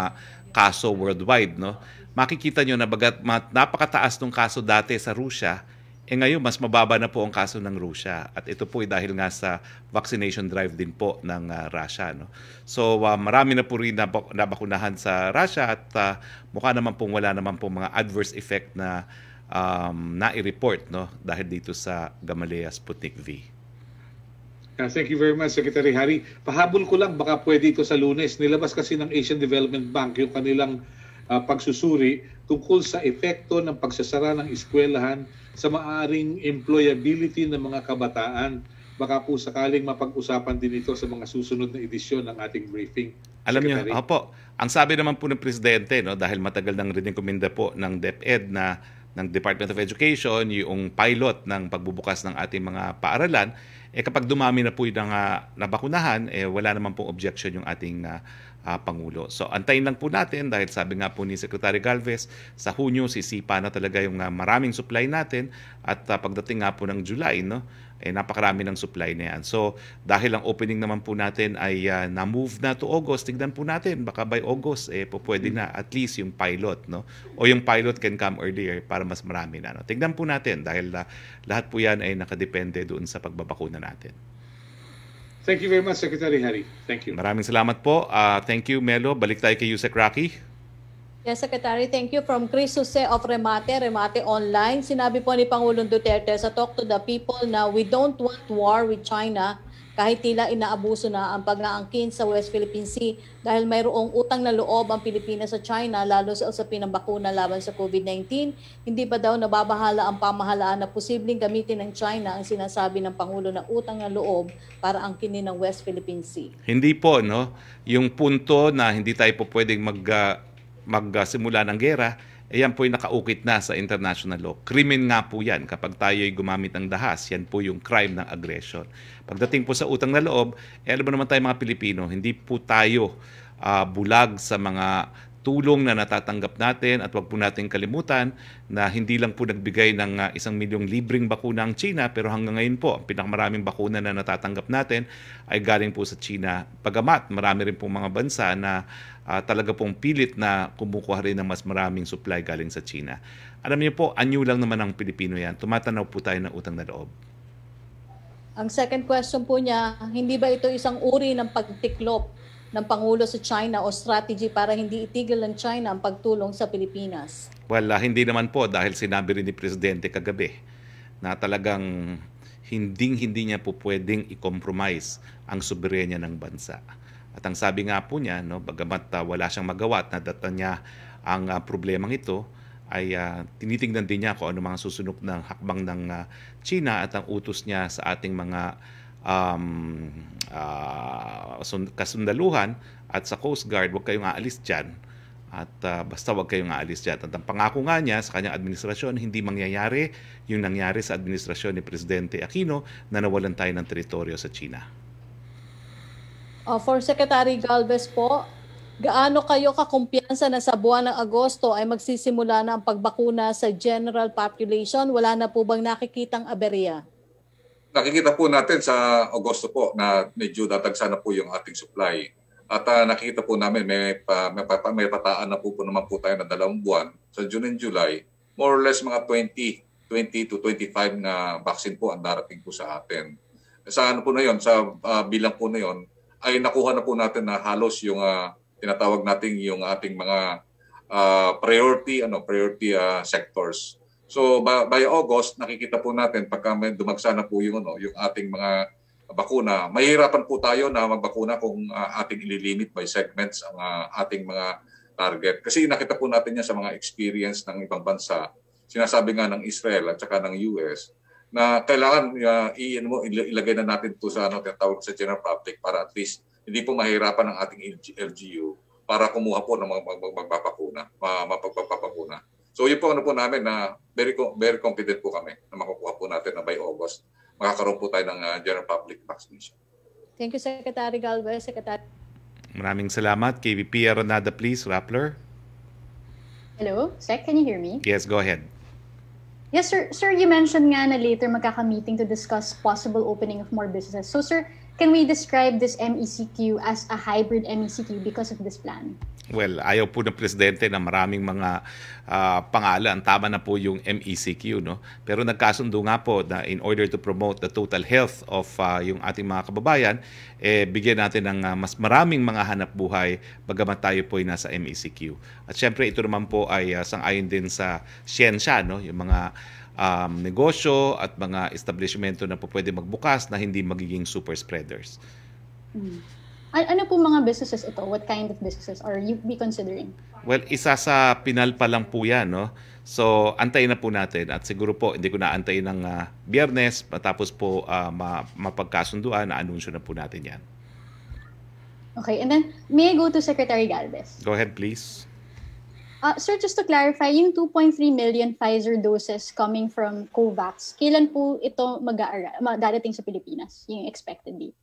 kaso worldwide, no? Makikita nyo na bagat napakataas ng kaso dati sa Russia, ngayon mas mababa na po ang kaso ng Russia. At ito po ay dahil nga sa vaccination drive din po ng Russia, no? So marami na po rin nabakunahan sa Russia at mukha naman pong wala naman pong mga adverse effect na nai-report, no, dahil dito sa Gamaleya Sputnik V. Thank you very much, Secretary Hari. Pahabol ko lang, baka pwede ito sa Lunes. Nilabas kasi ng Asian Development Bank yung kanilang pagsusuri tungkol sa epekto ng pagsasara ng eskwelahan sa maaring employability ng mga kabataan. Baka po sakaling mapag-usapan din ito sa mga susunod na edisyon ng ating briefing. Alam niyo, opo, ang sabi naman po ng Presidente, no, dahil matagal nang rin-recommenda po ng DepEd ng Department of Education, yung pilot ng pagbubukas ng ating mga paaralan, kapag dumami na po yung nabakunahan, wala naman pong objection yung ating Pangulo. So antayin lang po natin dahil sabi nga po ni Secretary Galvez, sa Hunyo sisipa na talaga yung maraming supply natin at pagdating nga po ng July, no, napakarami ng supply na yan. So dahil ang opening naman po natin ay na-move na to August, tignan po natin, baka by August pwede na at least yung pilot, no? O yung pilot can come earlier para mas marami na, no? Tignan po natin dahil lahat po yan ay nakadepende doon sa pagbabakuna natin. Thank you very much, Secretary Hari. Thank you. Maraming salamat po. Thank you, Melo. Balik tayo kay Yusek Rocky. Yes, Secretary. Thank you. From Chris Jose of Remate Online. Sinabi po ni Pangulong Duterte sa Talk to the People na we don't want war with China kahit tila inaabuso na ang pag-aangkin sa West Philippine Sea dahil mayroong utang na loob ang Pilipinas sa China lalo sa usapin ng bakuna laban sa COVID-19, hindi ba daw nababahala ang pamahalaan na posibleng gamitin ng China ang sinasabi ng Pangulo na utang na loob para angkinin ng West Philippine Sea? Hindi po, no? Yung punto na hindi tayo po pwedeng magsimula ng gera, yan po yung nakaukit na sa international law. Krimen nga po yan kapag tayo ay gumamit ng dahas. Yan po yung crime ng aggression. Pagdating po sa utang na loob, alam mo naman tayo mga Pilipino, hindi po tayo bulag sa mga tulong na natatanggap natin at wag po natin kalimutan na hindi lang po nagbigay ng 1 milyong libreng bakuna ang China, pero hanggang ngayon po ang pinakamaraming bakuna na natatanggap natin ay galing po sa China. Pagamat marami rin pong mga bansa na talaga pong pilit na kumukuha rin ng mas maraming supply galing sa China. Alam niyo po, anyo lang naman ang Pilipino yan. Tumatanaw po tayo ng utang na loob. Ang second question po niya, hindi ba ito isang uri ng pagtiklop ng Pangulo sa China o strategy para hindi itigil ng China ang pagtulong sa Pilipinas? Well, hindi naman po dahil sinabi rin ni Presidente kagabi na talagang hindi niya po pwedeng i-compromise ang soberenya ng bansa. At ang sabi nga po niya, no, bagamat wala siyang magawa at nadata niya ang problemang ito, ay tinitingnan din niya kung ano mga susunod ng hakbang ng China at ang utos niya sa ating mga kasundaluhan at sa Coast Guard, huwag kayong aalis dyan. At basta huwag kayong aalis dyan. At ang pangako nga niya sa kanyang administrasyon, hindi mangyayari yung nangyari sa administrasyon ni Presidente Aquino na nawalan tayo ng teritoryo sa China. For Secretary Galvez po, gaano kayo kakumpiyansa na sa buwan ng Agosto ay magsisimula na ang pagbakuna sa general population? Wala na po bang nakikitang aberya? Nakikita po natin sa Agosto po na medyo datagsa na po yung ating supply. At nakikita po namin may pataan na po naman po tayo na 2 buwan sa June and July. More or less mga 20 to 25 na vaccine po ang darating po sa atin. Sa ano po na yon, sa bilang po na yon, ay nakuha na po natin na halos yung tinatawag natin yung ating mga priority sectors. So by August, nakikita po natin pagka may dumagsa na po yung ating mga bakuna, mahihirapan po tayo na magbakuna kung ating ililimit by segments ang ating mga target. Kasi nakita po natin yan sa mga experience ng ibang bansa. Sinasabi nga ng Israel at saka ng US na kailangan ilagay na natin ito sa tinatawag sa general public para at least hindi po mahirapan ang ating LGU para kumuha po ng mapagpapakuna. So yun po po namin na very confident po kami na makukuha po natin na by August makakaroon po tayo ng general public vaccination. Thank you, Secretary Galvez. Secretary. Maraming salamat. KVP Aranada, please. Rappler. Hello, Sec, can you hear me? Yes, go ahead. Yes, sir. Sir, you mentioned nga na later magkaka-meeting to discuss possible opening of more businesses. So, sir, can we describe this MECQ as a hybrid MECQ because of this plan? Well, ayaw po ng Presidente na maraming mga pangalan. Tama na po yung MECQ, no? Pero nagkasundo nga po na in order to promote the total health of yung ating mga kababayan, bigyan natin ng mas maraming mga hanap buhay bagamat tayo po ay nasa MECQ. At syempre, ito naman po ay sang-ayon din sa siyensya, no? Yung mga negosyo at mga establishmento na po pwede magbukas na hindi magiging super spreaders. Ano po mga businesses ito? What kind of businesses are you be considering? Well, isa sa pinalpa lang po yan, no? So, antayin na po natin at siguro po hindi ko na antayin ng Biyernes matapos po mapagkasunduan na anunsyo na po natin yan. Okay, and then may I go to Secretary Galvez? Go ahead, please. Sir, just to clarify, yung 2.3 million Pfizer doses coming from COVAX, kailan po ito darating sa Pilipinas, yung expected date?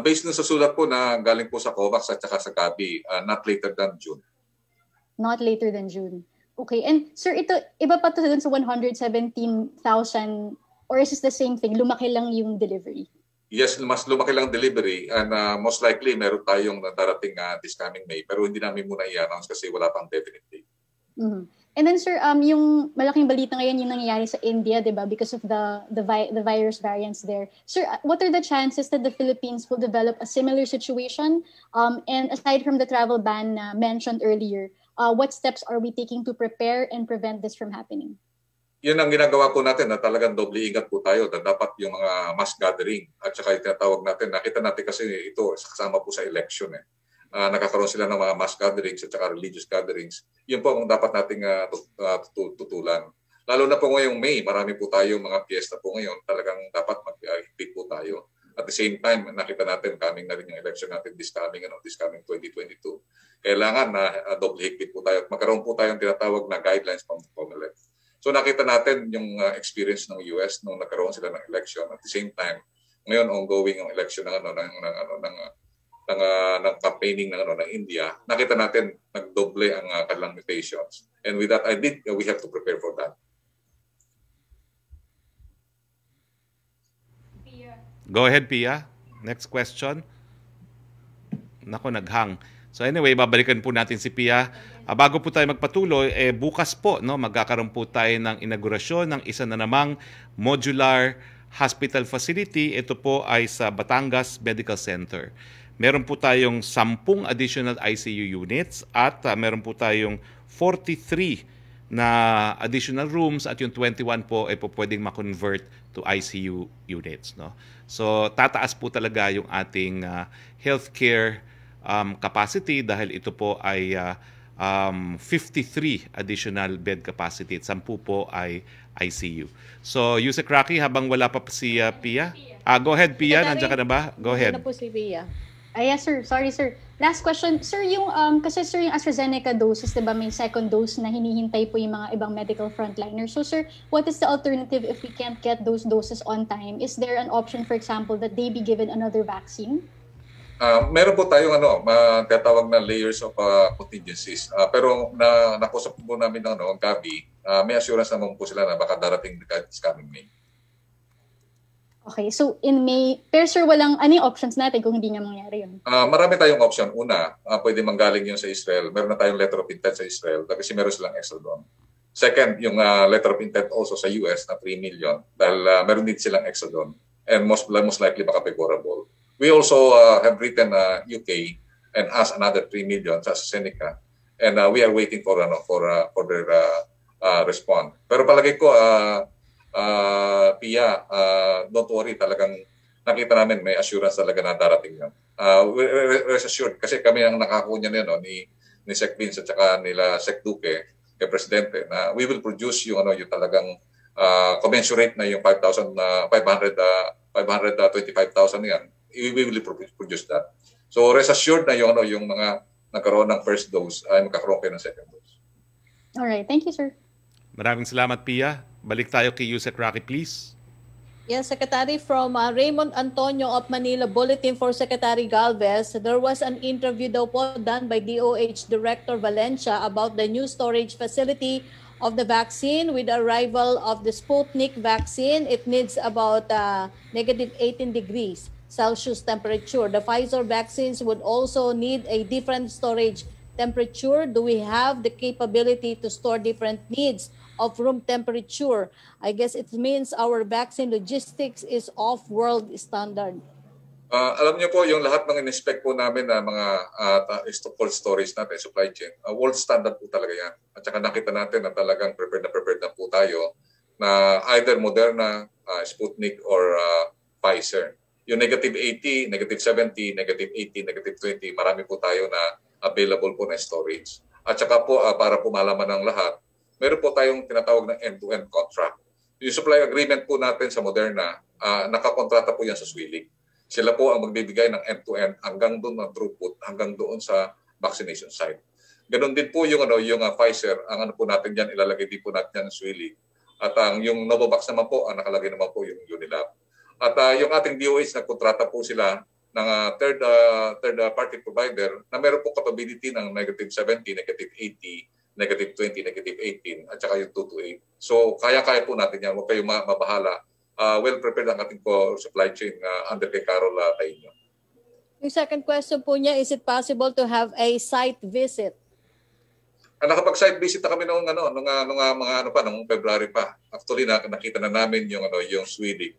Based na sa sulat po na galing po sa COVAX at saka sa Gavi, not later than June. Not later than June. Okay, and sir, ito, iba pa ito dun sa 117,000 or is this the same thing? Lumaki lang yung delivery? Yes, mas lumaki lang delivery and most likely meron tayong darating this coming May pero hindi namin muna i-announce kasi wala pang definite date. Mm-hmm. And then sir, yung malaking balita ngayon yung nangyayari sa India, diba, because of the virus variants there. Sir, what are the chances that the Philippines will develop a similar situation? And aside from the travel ban mentioned earlier, what steps are we taking to prepare and prevent this from happening? Yun ang ginagawa po natin na talagang doble ingat po tayo na dapat yung mga mass gathering at saka yung tinatawag natin, nakita natin kasi ito kasama po sa election nakakaroon sila ng mga mass gatherings at saka religious gatherings. Yun po ang dapat nating tutulan. Lalo na po ngayong May, marami po tayo mga fiesta po ngayon, talagang dapat mag-higpit po tayo. At the same time, nakita natin coming na rin yung election natin this coming 2022. Kailangan na doble higpit po tayo at magkaroon po tayong tinatawag na guidelines from COMELEC. So nakita natin yung experience ng US nung nagkaroon sila ng election. At the same time, ngayon ongoing yung election ng campaigning ng India. Nakita natin nagdoble ang kanilang mutations. And with that, I think we have to prepare for that. Go ahead, Pia. Next question. Nako, naghang. So anyway, babalikan po natin si Pia. Bago po tayo magpatuloy, bukas po magkakaroon po tayo ng inaugurasyon ng isa na namang modular hospital facility. Ito po ay sa Batangas Medical Center. Meron po tayong 10 additional ICU units at meron po tayong 43 na additional rooms at yung 21 po ay po pwedeng ma-convert to ICU units. So tataas po talaga yung ating healthcare capacity dahil ito po ay 53 additional bed capacity at 10 po ay ICU. So, Yusek Rocky, habang wala pa si Pia. Go ahead, Pia. Nandiyan ka na ba? Go ahead. Ano po si Pia? Yes, sir. Sorry, sir. Last question. Sir, yung, kasi sir, yung AstraZeneca doses, diba, may second dose na hinihintay po yung mga ibang medical frontliners. So, sir, what is the alternative if we can't get those doses on time? Is there an option, for example, that they be given another vaccine? Meron po tayong tinatawag na layers of contingencies. Pero nakusap po namin ng Gabi, may assurance naman po sila na baka darating this coming May. Okay, so in May, pero sir, walang any options natin kung hindi nga mangyari yun? Marami tayong option. Una, pwede manggaling yun sa Israel. Meron na tayong letter of intent sa Israel kasi meron silang extra doon. Second, yung letter of intent also sa US na 3 million dahil meron din silang extra doon. And most likely baka favorable. We also have written UK and asked another 3 million sa AstraZeneca, and we are waiting for their response. Pero palagay ko, Pia, don't worry, talagang nakita namin may assurance talaga na darating yan. Rest assured, kasi kami ang nakakuha niya ni Sec Vince at saka nila Sec Duque kay Presidente na we will produce yung talagang commensurate na yung 525,000 yan. We will produce that. So rest assured na yung mga nagkaroon ng first dose ay magkakaroon kayo ng second dose. All right, thank you, sir. Maraming salamat, Pia. Balik tayo kay Yusek Rocky, please. Yes, Secretary, from Raymond Antonio of Manila Bulletin for Secretary Galvez, there was an interview daw po done by DOH Director Valencia about the new storage facility of the vaccine. With the arrival of the Sputnik vaccine, it needs about negative 18 degrees Celsius temperature. The Pfizer vaccines would also need a different storage temperature. Do we have the capability to store different needs of room temperature? I guess it means our vaccine logistics is off-world standard. Alam niyo po, yung lahat ng in-inspect po namin na mga cold storage natin, supply chain, world standard po talaga yan. At saka nakita natin na talagang prepared na po tayo na either Moderna, Sputnik, or Pfizer. Yung negative 80, negative 70, negative 80, negative 20, marami po tayo na available po na storage. At saka po, para po malaman ng lahat, meron po tayong tinatawag na end-to-end contract. Yung supply agreement po natin sa Moderna, nakakontrata po yan sa Swillig. Sila po ang magbibigay ng end-to-end hanggang doon ng throughput, hanggang doon sa vaccination site. Ganon din po yung Pfizer, ang po natin dyan, ilalagay din po natin yan sa Swillig. At yung Novavax naman po, ang nakalagay naman po yung Unilab. At yung ating DOH, nagkontrata po sila ng third party provider na meron po capability ng negative 70, negative 80, negative 20, negative 18, at saka yung 2 to 8. So, kaya-kaya po natin yan. Huwag kayong mabahala. Well-prepared ang ating supply chain under kay Carol Taino. Yung second question po niya, is it possible to have a site visit? Nakapag-site visit na kami noong February pa. Actually, nakita na namin yung Swillig.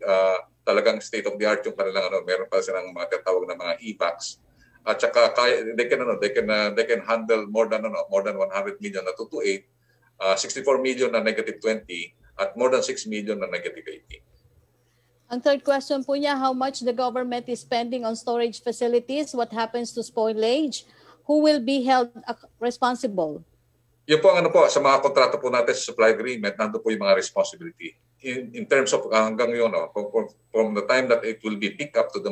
Talagang state of the art yung kanilang meron pa silang mga tatawag na mga e-vax. At saka they can handle more than 100 million na 2 to 8, 64 million na negative 20, at more than 6 million na negative 18. Ang third question po niya, how much the government is spending on storage facilities? What happens to spoilage? Who will be held responsible? Yun po ang sa mga kontrato po natin sa supply agreement, nando po yung mga responsibility. In terms of hanggang yun, from the time that it will be picked up to the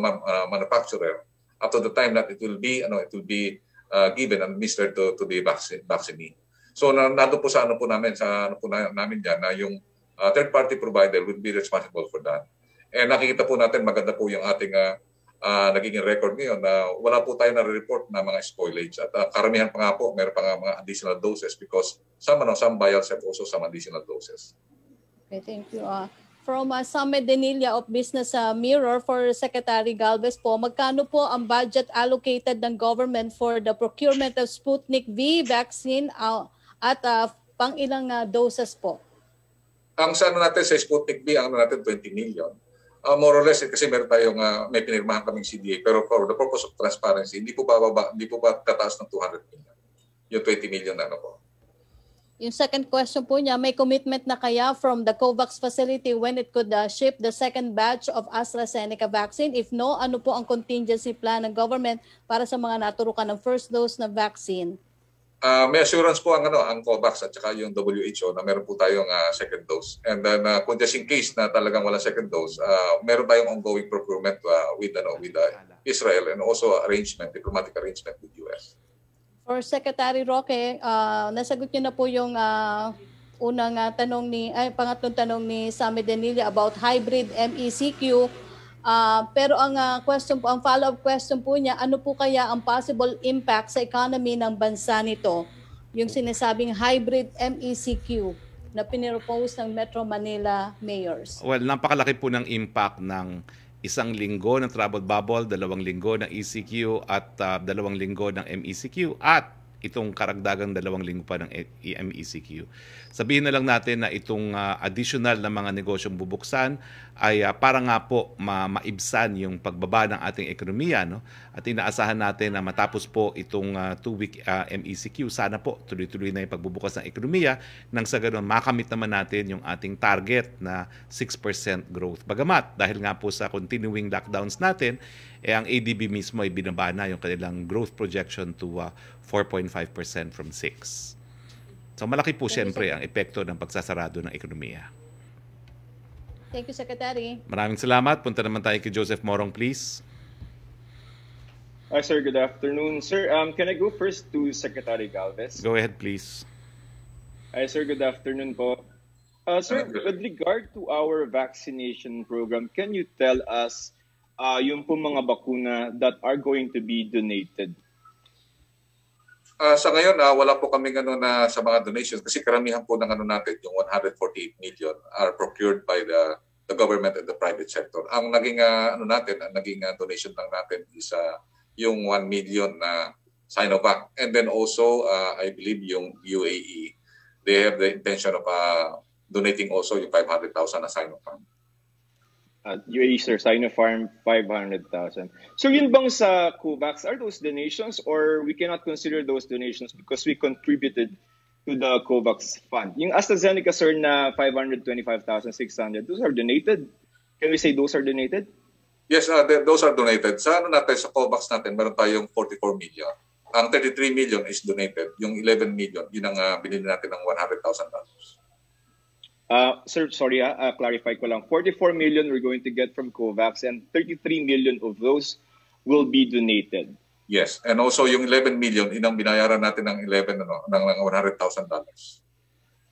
manufacturer, up to the time that it will be given and administered to the vaccinee. So nando po sa namin diyan na yung third party provider will be responsible for that. And nakikita po natin maganda po yung ating nagiging record ngayon na wala po tayo na-report na mga spoilage. At karamihan pa nga po, meron pa nga mga additional doses because some vials have also some additional doses. Okay, thank you. From Samed Denilla of Business Mirror for Secretary Galvez po, magkano po ang budget allocated ng government for the procurement of Sputnik V vaccine at pang ilang doses po? Ang natin sa Sputnik V, ang natin 20 million. More or less kasi meron tayong may pinirmahan kaming CDA pero for the purpose of transparency hindi po ba tataas ng 200 million yung 20 million na po. Yung second question po niya, may commitment na kaya from the COVAX facility when it could ship the second batch of AstraZeneca vaccine? If no, ano po ang contingency plan ng government para sa mga naturukan ng first dose na vaccine? May assurance po ang COVAX at saka yung WHO na meron po tayong second dose. And then kung just in case na talagang walang second dose, meron tayong ongoing procurement with Israel and also diplomatic arrangement with US. For Secretary Roque, nasagot niyo na po yung pangatlong tanong ni Samed Denilla about hybrid MECQ. Pero ang follow-up question po niya, ano po kaya ang possible impact sa economy ng bansa nito? Yung sinasabing hybrid MECQ na pinropose ng Metro Manila mayors. Well, napakalaki po ng impact ng 1 linggo ng travel bubble, 2 linggo ng ECQ at 2 linggo ng MECQ at itong karagdagang 2 linggo pa ng MECQ. Sabihin na lang natin na itong additional na mga negosyong bubuksan ay para nga po maibsan yung pagbaba ng ating ekonomiya, no? At inaasahan natin na matapos po itong 2-week MECQ, sana po tuloy-tuloy na yung pagbubukas ng ekonomiya nang sa ganoon makamit naman natin yung ating target na 6% growth. Bagamat dahil nga po sa continuing lockdowns natin, ang ADB mismo ay binaba na yung kanilang growth projection to 4.5% from 6%. So malaki po siyempre ang epekto ng pagsasarado ng ekonomiya. Thank you, Secretary. Maraming salamat. Punta naman tayo kay Joseph Morong, please. Hi, sir. Good afternoon. Sir, can I go first to Secretary Galvez? Go ahead, please. Hi, sir. Good afternoon po. Sir, with regard to our vaccination program, can you tell us yung po mga bakuna that are going to be donated? Sa ngayon, wala po kaming na sa mga donations kasi karamihan po ng natin, yung 148 million are procured by the government and the private sector. Ang naging naging donation lang natin is yung 1 million na Sinovac. And then also, I believe yung UAE, they have the intention of donating also yung 500,000 na Sinovac. UAE, sir, Sinopharm, 500,000. So yun bang sa COVAX, are those donations or we cannot consider those donations because we contributed to the COVAX fund? Yung AstraZeneca, sir, na 525,600, those are donated? Can we say those are donated? Yes, those are donated. Sa natin, sa COVAX natin, meron tayong 44 million. Ang 33 million is donated. Yung 11 million, yun ang binili natin ng $100,000. Sir, sorry, clarify ko lang. 44 million we're going to get from COVAX and 33 million of those will be donated. Yes, and also yung 11 million, inang binayaran natin ng $100,000.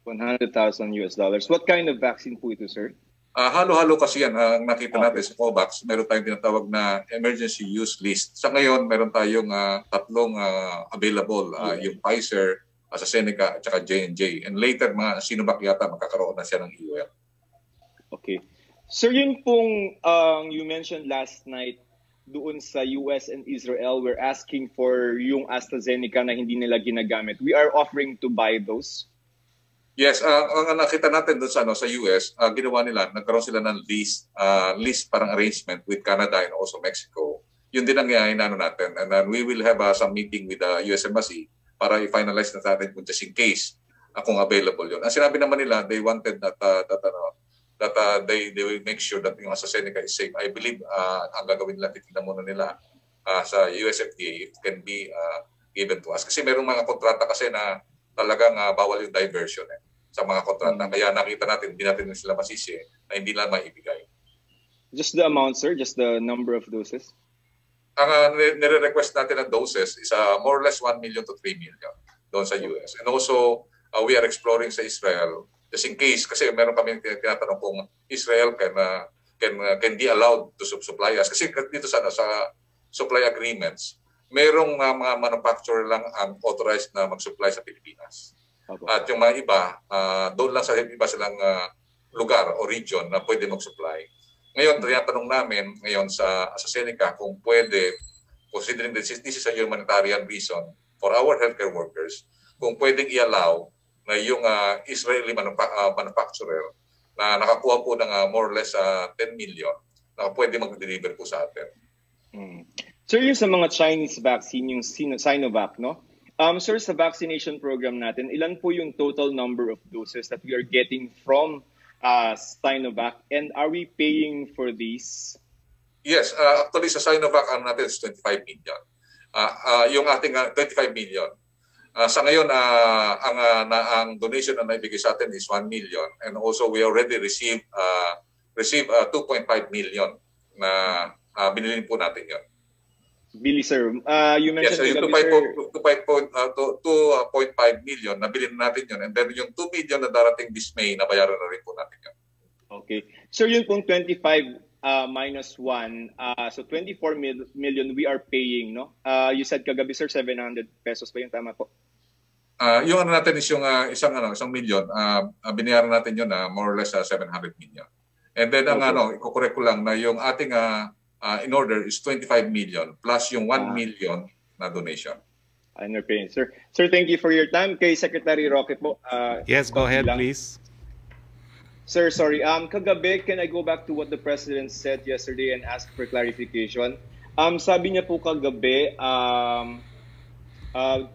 $100,000. What kind of vaccine po ito, sir? Halo-halo kasi yan. Ang nakita natin sa COVAX, meron tayong tinatawag na emergency use list. Sa ngayon, meron tayong 3 available. Yung Pfizer, AstraZeneca at saka J&J. And later, mga Sinovac yata magkakaroon na siya ng EUL. Okay. Sir, yun pong you mentioned last night doon sa US and Israel, we're asking for yung AstraZeneca na hindi nila ginagamit. We are offering to buy those? Yes. Ang nakita natin doon sa US, ginawa nila, nagkaroon sila ng list parang arrangement with Canada and also Mexico. Yun din ang inaano natin. And then we will have some meeting with the US Embassy para i-finalize na natin kung just in case kung available yun. Ang sinabi naman nila, they wanted that they will make sure that yung AstraZeneca is safe. I believe ang gagawin nila, titignan muna nila sa US FDA, it can be given to us. Kasi merong mga kontrata kasi na talagang bawal yung diversion sa mga kontrata. Kaya nakita natin, hindi natin sila masisi na hindi lang maibigay. Just the amount, sir? Just the number of doses? Ang nire-request natin ng doses is more or less 1 million to 3 million doon sa US. And also, we are exploring sa Israel just in case, kasi meron kami tinatanong kung Israel can be allowed to supply us. Kasi dito sa supply agreements, merong mga manufacturer lang ang authorized na mag-supply sa Pilipinas. Okay. At yung mga iba, doon lang sa iba silang lugar o region na pwede mag-supply. Ngayon, tinatanong namin ngayon sa AstraZeneca kung pwede, considering that this is a humanitarian reason for our healthcare workers, kung pwedeng i-allow na yung Israeli manufacturer na nakakuha po ng more or less 10 million na pwede mag-deliver po sa atin. Sir, yung sa mga Chinese vaccine, yung Sinovac, no? Sir, sa vaccination program natin, ilan po yung total number of doses that we are getting from Sinovac, and are we paying for these? Yes, actually sa Sinovac natin is 25 million. Yung ating 25 million. Sa ngayon, ang donation na naibigay sa atin is 1 million, and also we already received 2.5 million na binili po natin yun. Billy, sir, you mentioned... Yes, yung 2.5 million, nabili na natin yun. And then yung 2 million na darating this May, nabayaran na rin po natin yun. Okay. Sir, yun pong 25 minus 1, so 24 million we are paying, no? You said kagabi, sir, 700 pesos pa yung tama po? Yung ano natin is yung isang million, binayaran natin yun more or less 700 million. And then ang ikukorek ko lang na yung ating in order is 25 million plus yung 1 million na donation. I understand, sir. Sir, thank you for your time. Kay Secretary Roque po. Yes, go ahead, please. Sir, sorry. Kagabi, can I go back to what the President said yesterday and ask for clarification? Sabi niya po kagabi,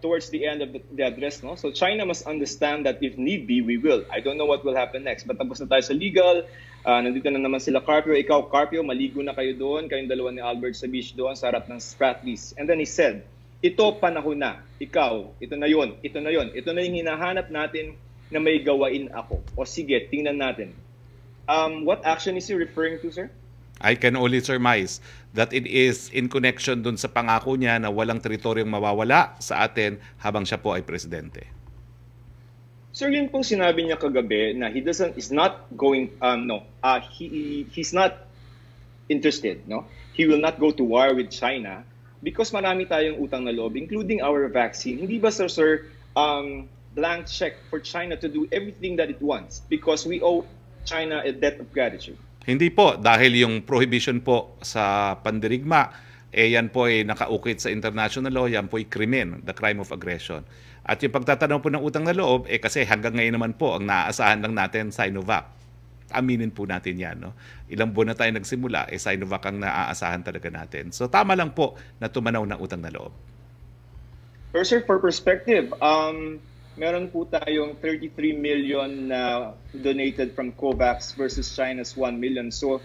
towards the end of the address, no? So China must understand that if need be, we will. I don't know what will happen next. But tapos na tayo sa legal. Nandito na naman sila Carpio. Ikaw, Carpio, maligo na kayo doon. Kayong dalawa ni Albert sa beach doon sa harap ng Spratlys. And then he said, ito panahon na. Ikaw, ito na yun. Ito na yun. Ito na yung hinahanap natin na may gawain ako. O sige, tingnan natin. What action is he referring to, sir? I can only surmise that it is in connection dun sa pangako niya na walang teritoryong mawawala sa atin habang siya po ay presidente. Sir, yun pong sinabi niya kagabi na he's not interested, no? He will not go to war with China because marami tayong utang na loob, including our vaccine. Hindi ba, sir, blank check for China to do everything that it wants because we owe China a debt of gratitude? Hindi po, dahil yung prohibition po sa pandirigma, yan po ay nakaukit sa international law, yan po ay krimen, the crime of aggression. At yung pagtatanaw po ng utang na loob, kasi hanggang ngayon naman po, ang naaasahan lang natin, Sinovac. Aminin po natin yan. No? Ilang buwan na tayo nagsimula, Sinovac ang naaasahan talaga natin. So tama lang po na tumanaw ng utang na loob. Pero sir, for perspective, meron po tayong 33 million na donated from COVAX versus China's 1 million. So,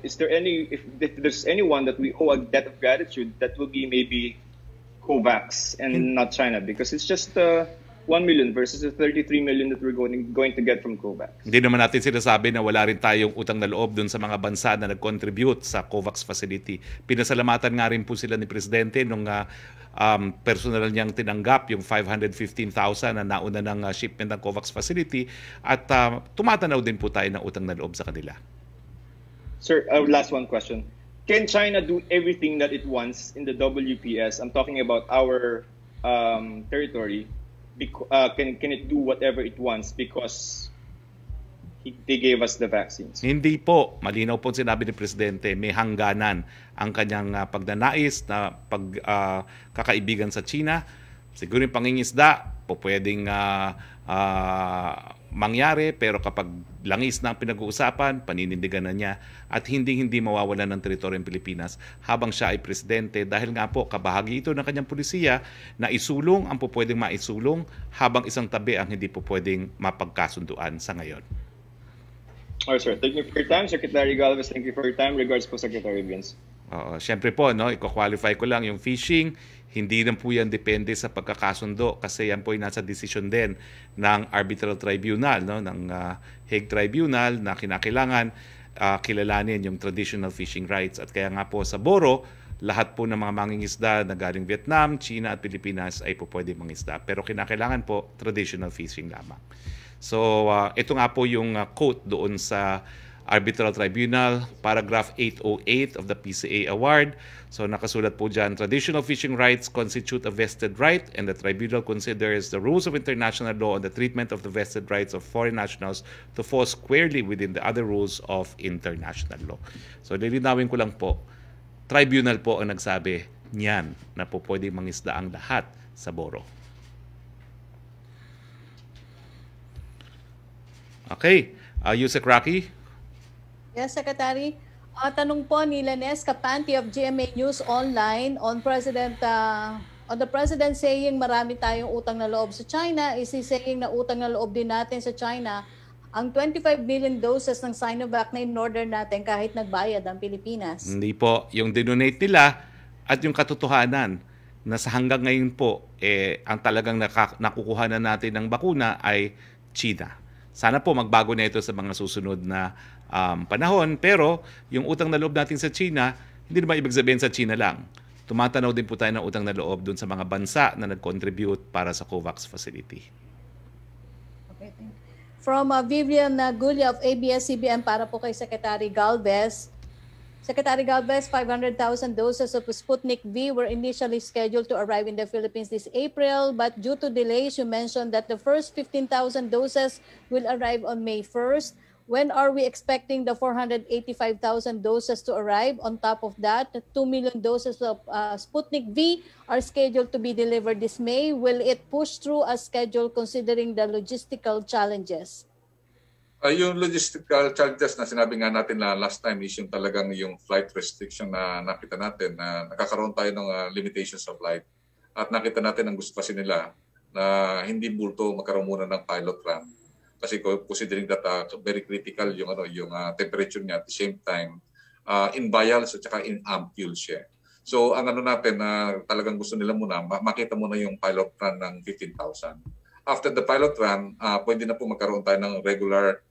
is there if there's anyone that we owe a debt of gratitude, that will be maybe COVAX and not China, because it's just 1 million versus the 33 million that we're going to get from COVAX. Hindi naman natin sinasabi na wala rin tayong utang na loob dun sa mga bansa na nag-contribute sa COVAX facility. Pinasalamatan nga rin po sila ni Presidente nung personal niyang tinanggap yung 515,000 na nauna ng shipment ng COVAX facility at tumatanaw din po tayo ng utang na loob sa kanila. Sir, last one question. Can China do everything that it wants in the WPS? I'm talking about our territory. Can it do whatever it wants because they gave us the vaccines? Hindi po. Malinaw po sinabi ni Presidente, may hangganan ang kanyang pagnanais na pagkakaibigan sa China. Siguro yung pangingisda, po pwedeng mangyari, pero kapag langis na ang pinag-uusapan, paninindigan na niya at hindi mawawalan ng teritoryo ng Pilipinas habang siya ay presidente dahil nga po kabahagi ito ng kanyang pulisiya na isulong ang po pwedeng maisulong habang isang tabi ang hindi po pwedeng mapagkasunduan sa ngayon. Alright, sir. Thank you for your time, Secretary Galvez. Thank you for your time. Regards po, Secretary Vince. Siyempre po, no, i-qualify ko lang yung fishing, hindi lang po yan depende sa pagkakasundo kasi yan po ay nasa decision din ng arbitral tribunal, no, ng Hague Tribunal na kinakailangan kilalanin yung traditional fishing rights. At kaya nga po sa Boro, lahat po ng mga mangingisda na galing Vietnam, China at Pilipinas ay po pwede mangisda. Pero kinakailangan po traditional fishing lamang. So ito nga po yung quote doon sa Arbitral Tribunal, paragraph 808 of the PCA Award. So nakasulat po dyan, traditional fishing rights constitute a vested right and the tribunal considers the rules of international law on the treatment of the vested rights of foreign nationals to fall squarely within the other rules of international law. So lilinawin ko lang po, tribunal po ang nagsabi niyan na po pwede mangisda ang lahat sa Boro. Okay, Yusek Rocky? Yes, Secretary. Tanong po ni Lanes Capanti of GMA News Online on the President saying marami tayong utang na loob sa China. Is he saying na utang na loob din natin sa China ang 25 million doses ng Sinovac na in-order natin kahit nagbayad ang Pilipinas? Hindi po. Yung dinonate nila at yung katotohanan na sa hanggang ngayon po, ang talagang nakukuha na natin ng bakuna ay China. Sana po magbago na ito sa mga susunod na panahon. Pero yung utang na loob natin sa China, hindi naman ibig sabihin sa China lang. Tumatanaw din po tayo ng utang na loob dun sa mga bansa na nag-contribute para sa COVAX facility. Okay, thank you. From Vivian Gulia of ABS-CBN para po kay Secretary Galvez. Secretary Galvez, 500,000 doses of Sputnik V were initially scheduled to arrive in the Philippines this April, but due to delays, you mentioned that the first 15,000 doses will arrive on May 1st. When are we expecting the 485,000 doses to arrive? On top of that, 2 million doses of Sputnik V are scheduled to be delivered this May. Will it push through as scheduled considering the logistical challenges? Yung logistical challenges na sinabi nga natin na last time is yung talagang yung flight restriction na nakita natin na nakakaroon tayo ng limitations sa flight. At nakita natin ang gusto kasi nila na hindi bulto magkaroon muna ng pilot run. Kasi considering that very critical yung temperature niya at the same time in vials at saka in ampoules siya. So ang natin na talagang gusto nila muna makita muna yung pilot run ng 15,000. After the pilot run, pwede na po magkaroon tayo ng regular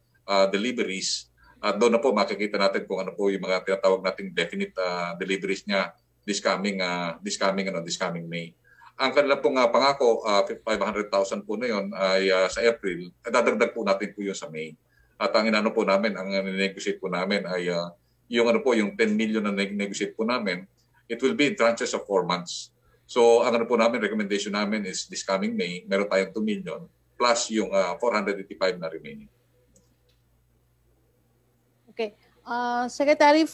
deliveries. Doon na po makikita natin kung ano po yung mga tinatawag nating definite deliveries niya this coming May. Ang kanila pong pangako, 500,000 po na yun ay sa April, dadagdag po natin po yun sa May. At ang inano po namin, ang negotiate po namin ay yung 10 million na negotiate po namin, it will be in tranches of 4 months. So ang po namin, recommendation namin is this coming May, meron tayong 2 million plus yung 485 na remaining. Okay. Secretary,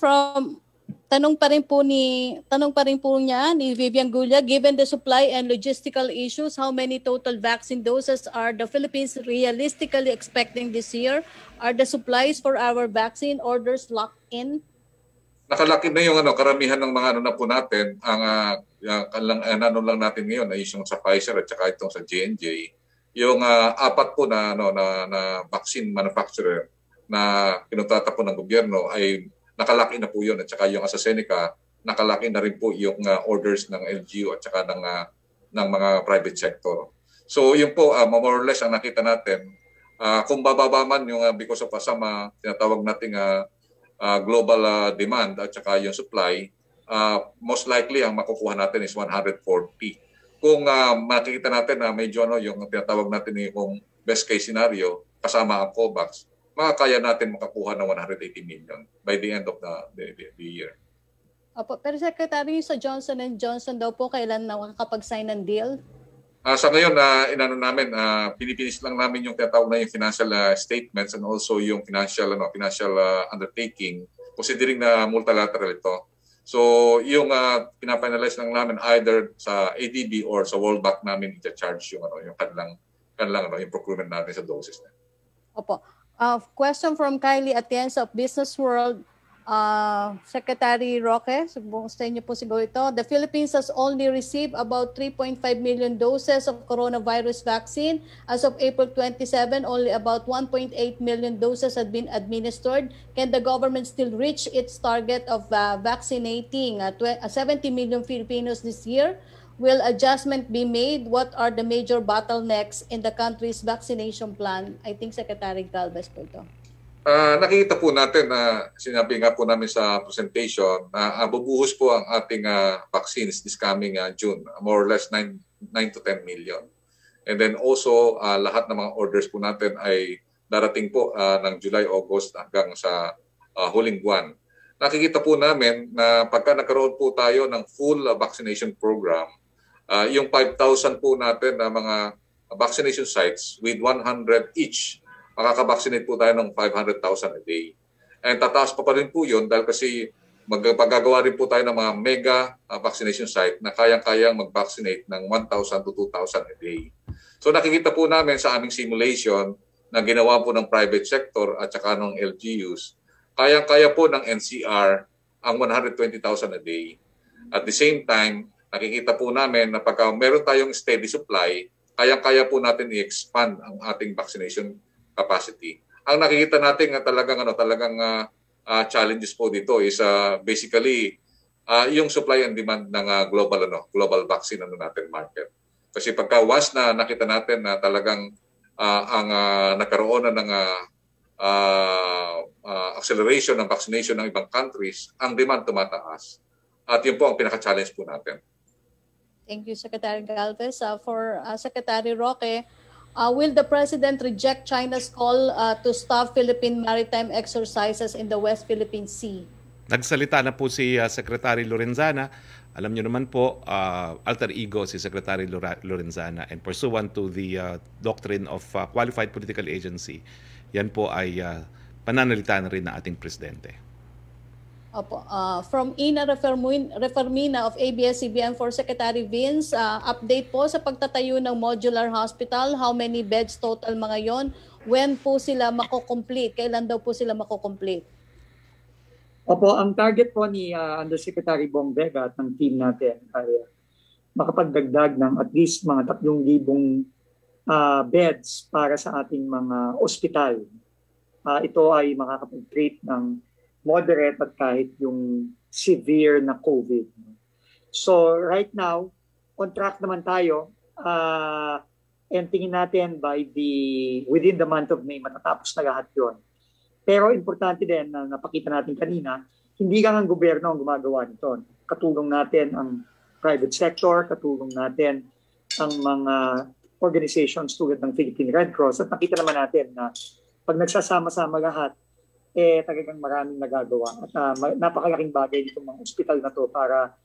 tanong pa rin po niya ni Vivian Gulia, given the supply and logistical issues, how many total vaccine doses are the Philippines realistically expecting this year? Are the supplies for our vaccine orders locked in? Nakalaki na yung karamihan ng mga na po natin. Ang lang natin ngayon ay yung sa Pfizer at saka itong sa J&J. Yung apat po na vaccine manufacturer na kinontrata po ng gobyerno ay nakalaki na po yun. At saka yung AstraZeneca, nakalaki na rin po yung orders ng LGU at saka ng mga private sector. So yun po, more or less ang nakita natin. Kung bababa man yung because of some tinatawag nating global demand at saka yung supply, most likely ang makukuha natin is 140. Kung makikita natin na medyo yung tinatawag natin yung best case scenario kasama ang COVAX, makakaya natin makakuha ng 180 million by the end of the year. Opo, pero Secretary, sa Johnson & Johnson daw po kailan nakakapag-sign ng deal? Sa ngayon, pinipinis lang namin yung tinatawag na yung financial statements and also yung financial undertaking, considering na multilateral ito. So yung pinafinalize lang namin either sa ADB or sa World Bank namin i-charge yung kanilang yung procurement natin sa doses na. Opo. Question from Kylie Atienza of Business World. Secretary Roque, sa inyo po siguro ito. The Philippines has only received about 3.5 million doses of coronavirus vaccine. As of April 27, only about 1.8 million doses had been administered. Can the government still reach its target of vaccinating 70 million Filipinos this year? Will adjustment be made? What are the major bottlenecks in the country's vaccination plan? I think Secretary Galvez po ito. Nakikita po natin na sinabi nga po namin sa presentation na bubuhos po ang ating vaccines this coming June, more or less 9 to 10 million. And then also lahat ng mga orders po natin ay darating po ng July, August hanggang sa huling buwan. Nakikita po namin na pagka nagkaroon po tayo ng full vaccination program, yung 5,000 po natin na mga vaccination sites with 100 each, makaka-vaccinate po tayo ng 500,000 a day. And tataas pa rin po yun dahil kasi magagagawa rin po tayo ng mga mega vaccination site na kayang-kayang mag-vaccinate ng 1,000 to 2,000 a day. So nakikita po namin sa aming simulation na ginawa po ng private sector at saka ng LGUs, kayang-kaya po ng NCR ang 120,000 a day. At the same time, nakikita po namin na pagka meron tayong steady supply, kayang-kaya po natin i-expand ang ating vaccination capacity. Ang nakikita natin talagang challenges po dito is basically yung supply and demand ng global vaccine natin market. Kasi pagka once na nakita natin na talagang ang nagkaroon na ng acceleration ng vaccination ng ibang countries, ang demand tumataas. At yun po ang pinaka-challenge po natin. Thank you, Secretary Galvez. For Secretary Roque, will the President reject China's call to stop Philippine maritime exercises in the West Philippine Sea? Nagsalita na po si Secretary Lorenzana. Alam niyo naman po, alter ego si Secretary Lorenzana, and pursuant to the doctrine of qualified political agency, yan po ay pananalita na rin ng ating Presidente. Opo. From Ina Reformina of ABS-CBN for Secretary Vince, update po sa pagtatayo ng modular hospital. How many beds total mga yon? When po sila mako-complete? Kailan daw po sila mako-complete? Opo, ang target po ni Undersecretary Bong Vega at ng team natin ay makapagdagdag ng at least mga 3,000 beds para sa ating mga ospital. Ito ay makakapag-treat ng moderate at kahit yung severe na COVID. So right now, on track naman tayo. And tingin natin within the month of May, matatapos na lahat yun. Pero importante din na napakita natin kanina, hindi lang ang gobyerno ang gumagawa nito. Katulong natin ang private sector, katulong natin ang mga organizations tulad ng Philippine Red Cross. At nakita naman natin na pag nagsasama-sama lahat, talagang maraming nagagawa. At napakalaking bagay dito mga ospital na to para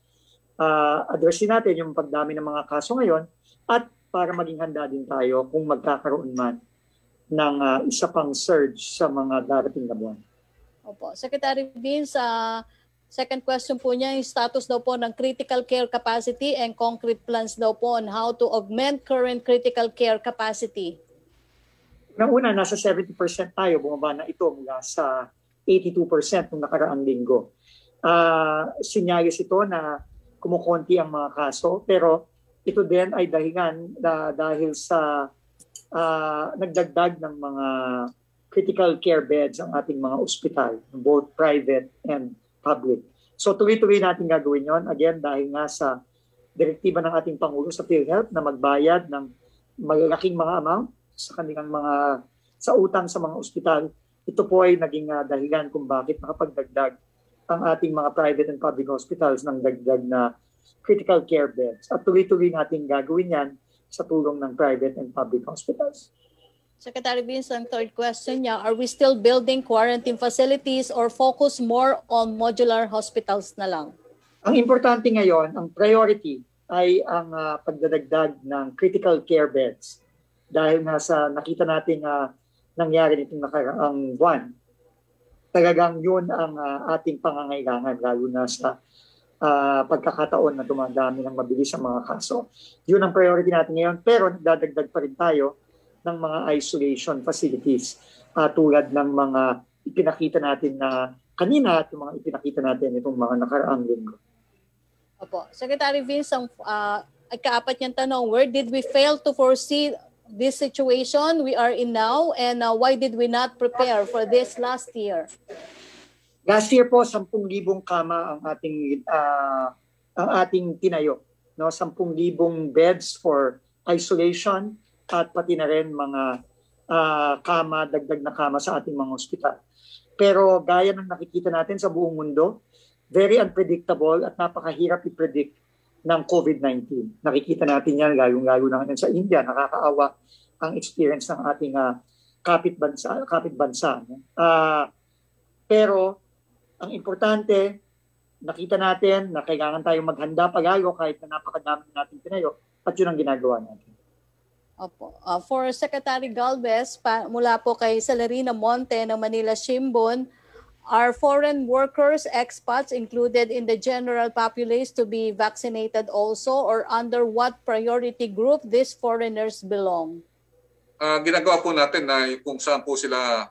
addressin natin yung pagdami ng mga kaso ngayon at para maging handa din tayo kung magkakaroon man ng isa pang surge sa mga darating na buwan. Opo. Secretary Vince, second question po niya, yung status daw po ng critical care capacity and concrete plans daw po on how to augment current critical care capacity. Una, nasa 70% tayo, bumaba na ito mula sa 82% nung nakaraang linggo. Sinyalis ito na kumukonti ang mga kaso, pero ito din ay dahil sa nagdagdag ng mga critical care beds ang ating mga ospital, both private and public. So tuloy-tuloy natin gagawin yon. Again, dahil nga sa direktiba ng ating Pangulo sa PhilHealth na magbayad ng malalaking mga amount sa utang sa mga ospital, ito po ay naging dahilan kung bakit nakapagdagdag ang ating mga private and public hospitals ng dagdag na critical care beds. At tuloy-tuloy natin gagawin yan sa tulong ng private and public hospitals. Secretary Vince, ang third question niya, are we still building quarantine facilities or focus more on modular hospitals na lang? Ang importante ngayon, ang priority ay ang pagdadagdag ng critical care beds. Dahil nga sa nakita natin nangyari nitong nakaraang buwan, talagang yun ang ating pangangailangan, lalo na sa pagkakataon na dumadami ng mabilis ang mga kaso. Yun ang priority natin ngayon, pero nagdadagdag pa rin tayo ng mga isolation facilities tulad ng mga ipinakita natin na kanina at yung mga ipinakita natin itong mga nakaraang linggo. Opo. Secretary Vince, ang ikaapat niyang tanong, where did we fail to foresee this situation we are in now, and why did we not prepare for this last year? Last year po, 10,000 kama ang ating tinayo. No? 10,000 beds for isolation at pati na rin mga dagdag na kama sa ating mga ospital. Pero gaya ng nakikita natin sa buong mundo, very unpredictable at napakahirap i-predict ng COVID-19. Nakikita natin yan, lalo na sa India, nakakaawa ang experience ng ating kapitbansa. Pero ang importante, nakita natin na kailangan tayong maghanda palalo kahit na napakadami natin tinayo at yun ang ginagawa natin. Opo. For Secretary Galvez, mula po kay Celerina Monte ng Manila Shimbun, are foreign workers, expats included in the general populace to be vaccinated also, or under what priority group these foreigners belong? Ginagawa po natin na kung saan po sila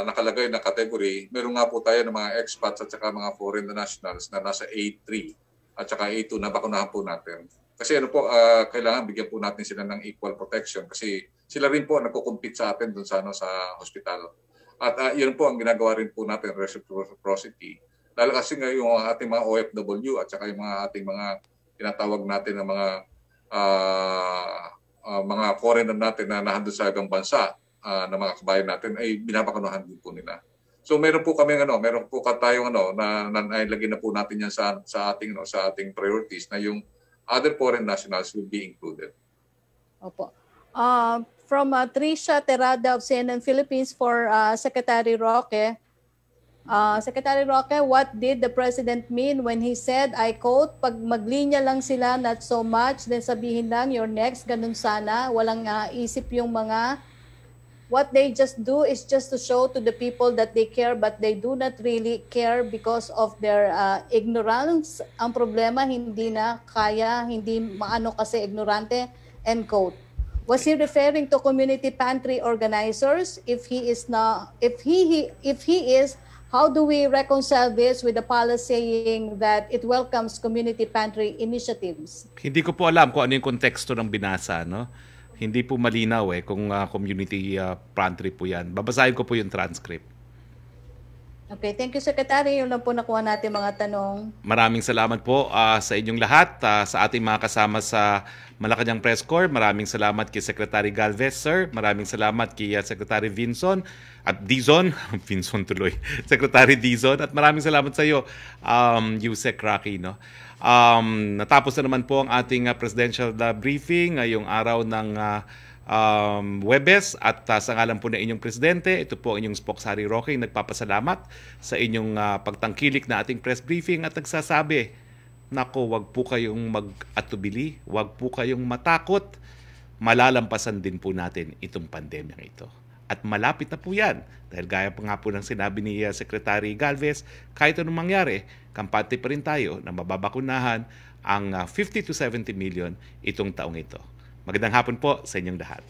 nakalagay na category, meron nga po tayo ng mga expats at saka mga foreign nationals na nasa A3 at saka A2 na bakunahan po natin. Kasi kailangan bigyan po natin sila ng equal protection kasi sila rin po nagko-compete sa atin dun sa hospital. At yun po ang ginagawa rin po natin, reciprocity. Lalo kasi nga yung ating mga OFW at saka yung mga ating mga tinatawag natin na mga foreigner natin na nandun sa ibang bansa na mga kabayan natin ay binabakunahan din po nila. So meron po tayong na nailagay na po natin yan sa ating priorities na yung other foreign nationals will be included. Opo. From Tricia Terada of CNN Philippines for Secretary Roque. Secretary Roque, what did the President mean when he said, I quote, pag maglinya lang sila, not so much, then sabihin lang, you're next, ganun sana, walang isip yung mga. What they just do is just to show to the people that they care, but they do not really care because of their ignorance. Ang problema, hindi na kaya, hindi maano kasi ignorante, end quote. Was he referring to community pantry organizers? If he is, how do we reconcile this with the policy saying that it welcomes community pantry initiatives? Hindi ko po alam kung ano yung konteksto ng binasa, no? Hindi po malinaw kung community pantry po yan. Babasahin ko po yung transcript. Okay, thank you, Secretary. Yun lang po nakuha natin mga tanong. Maraming salamat po sa inyong lahat, sa ating mga kasama sa Malacanang Press Corps. Maraming salamat kay Secretary Galvez, sir. Maraming salamat kay Secretary Vinson at Dizon. Vinson tuloy. Secretary Dizon. At maraming salamat sa iyo, Yusek Rocky, no? Natapos na naman po ang ating presidential briefing ngayong araw ng Huwebes at sa ngalan po ng inyong presidente, ito po ang inyong Spoksari Roque, nagpapasalamat sa inyong pagtangkilik na ating press briefing at nagsasabi, nako, wag po kayong mag-atubili, wag po kayong matakot, malalampasan din po natin itong pandemyang ito. At malapit na po yan. Dahil gaya pa nga po ng sinabi ni Secretary Galvez, kahit anong mangyari, kampante pa rin tayo na mababakunahan ang 50 to 70 million itong taong ito. Magandang hapon po sa inyong lahat.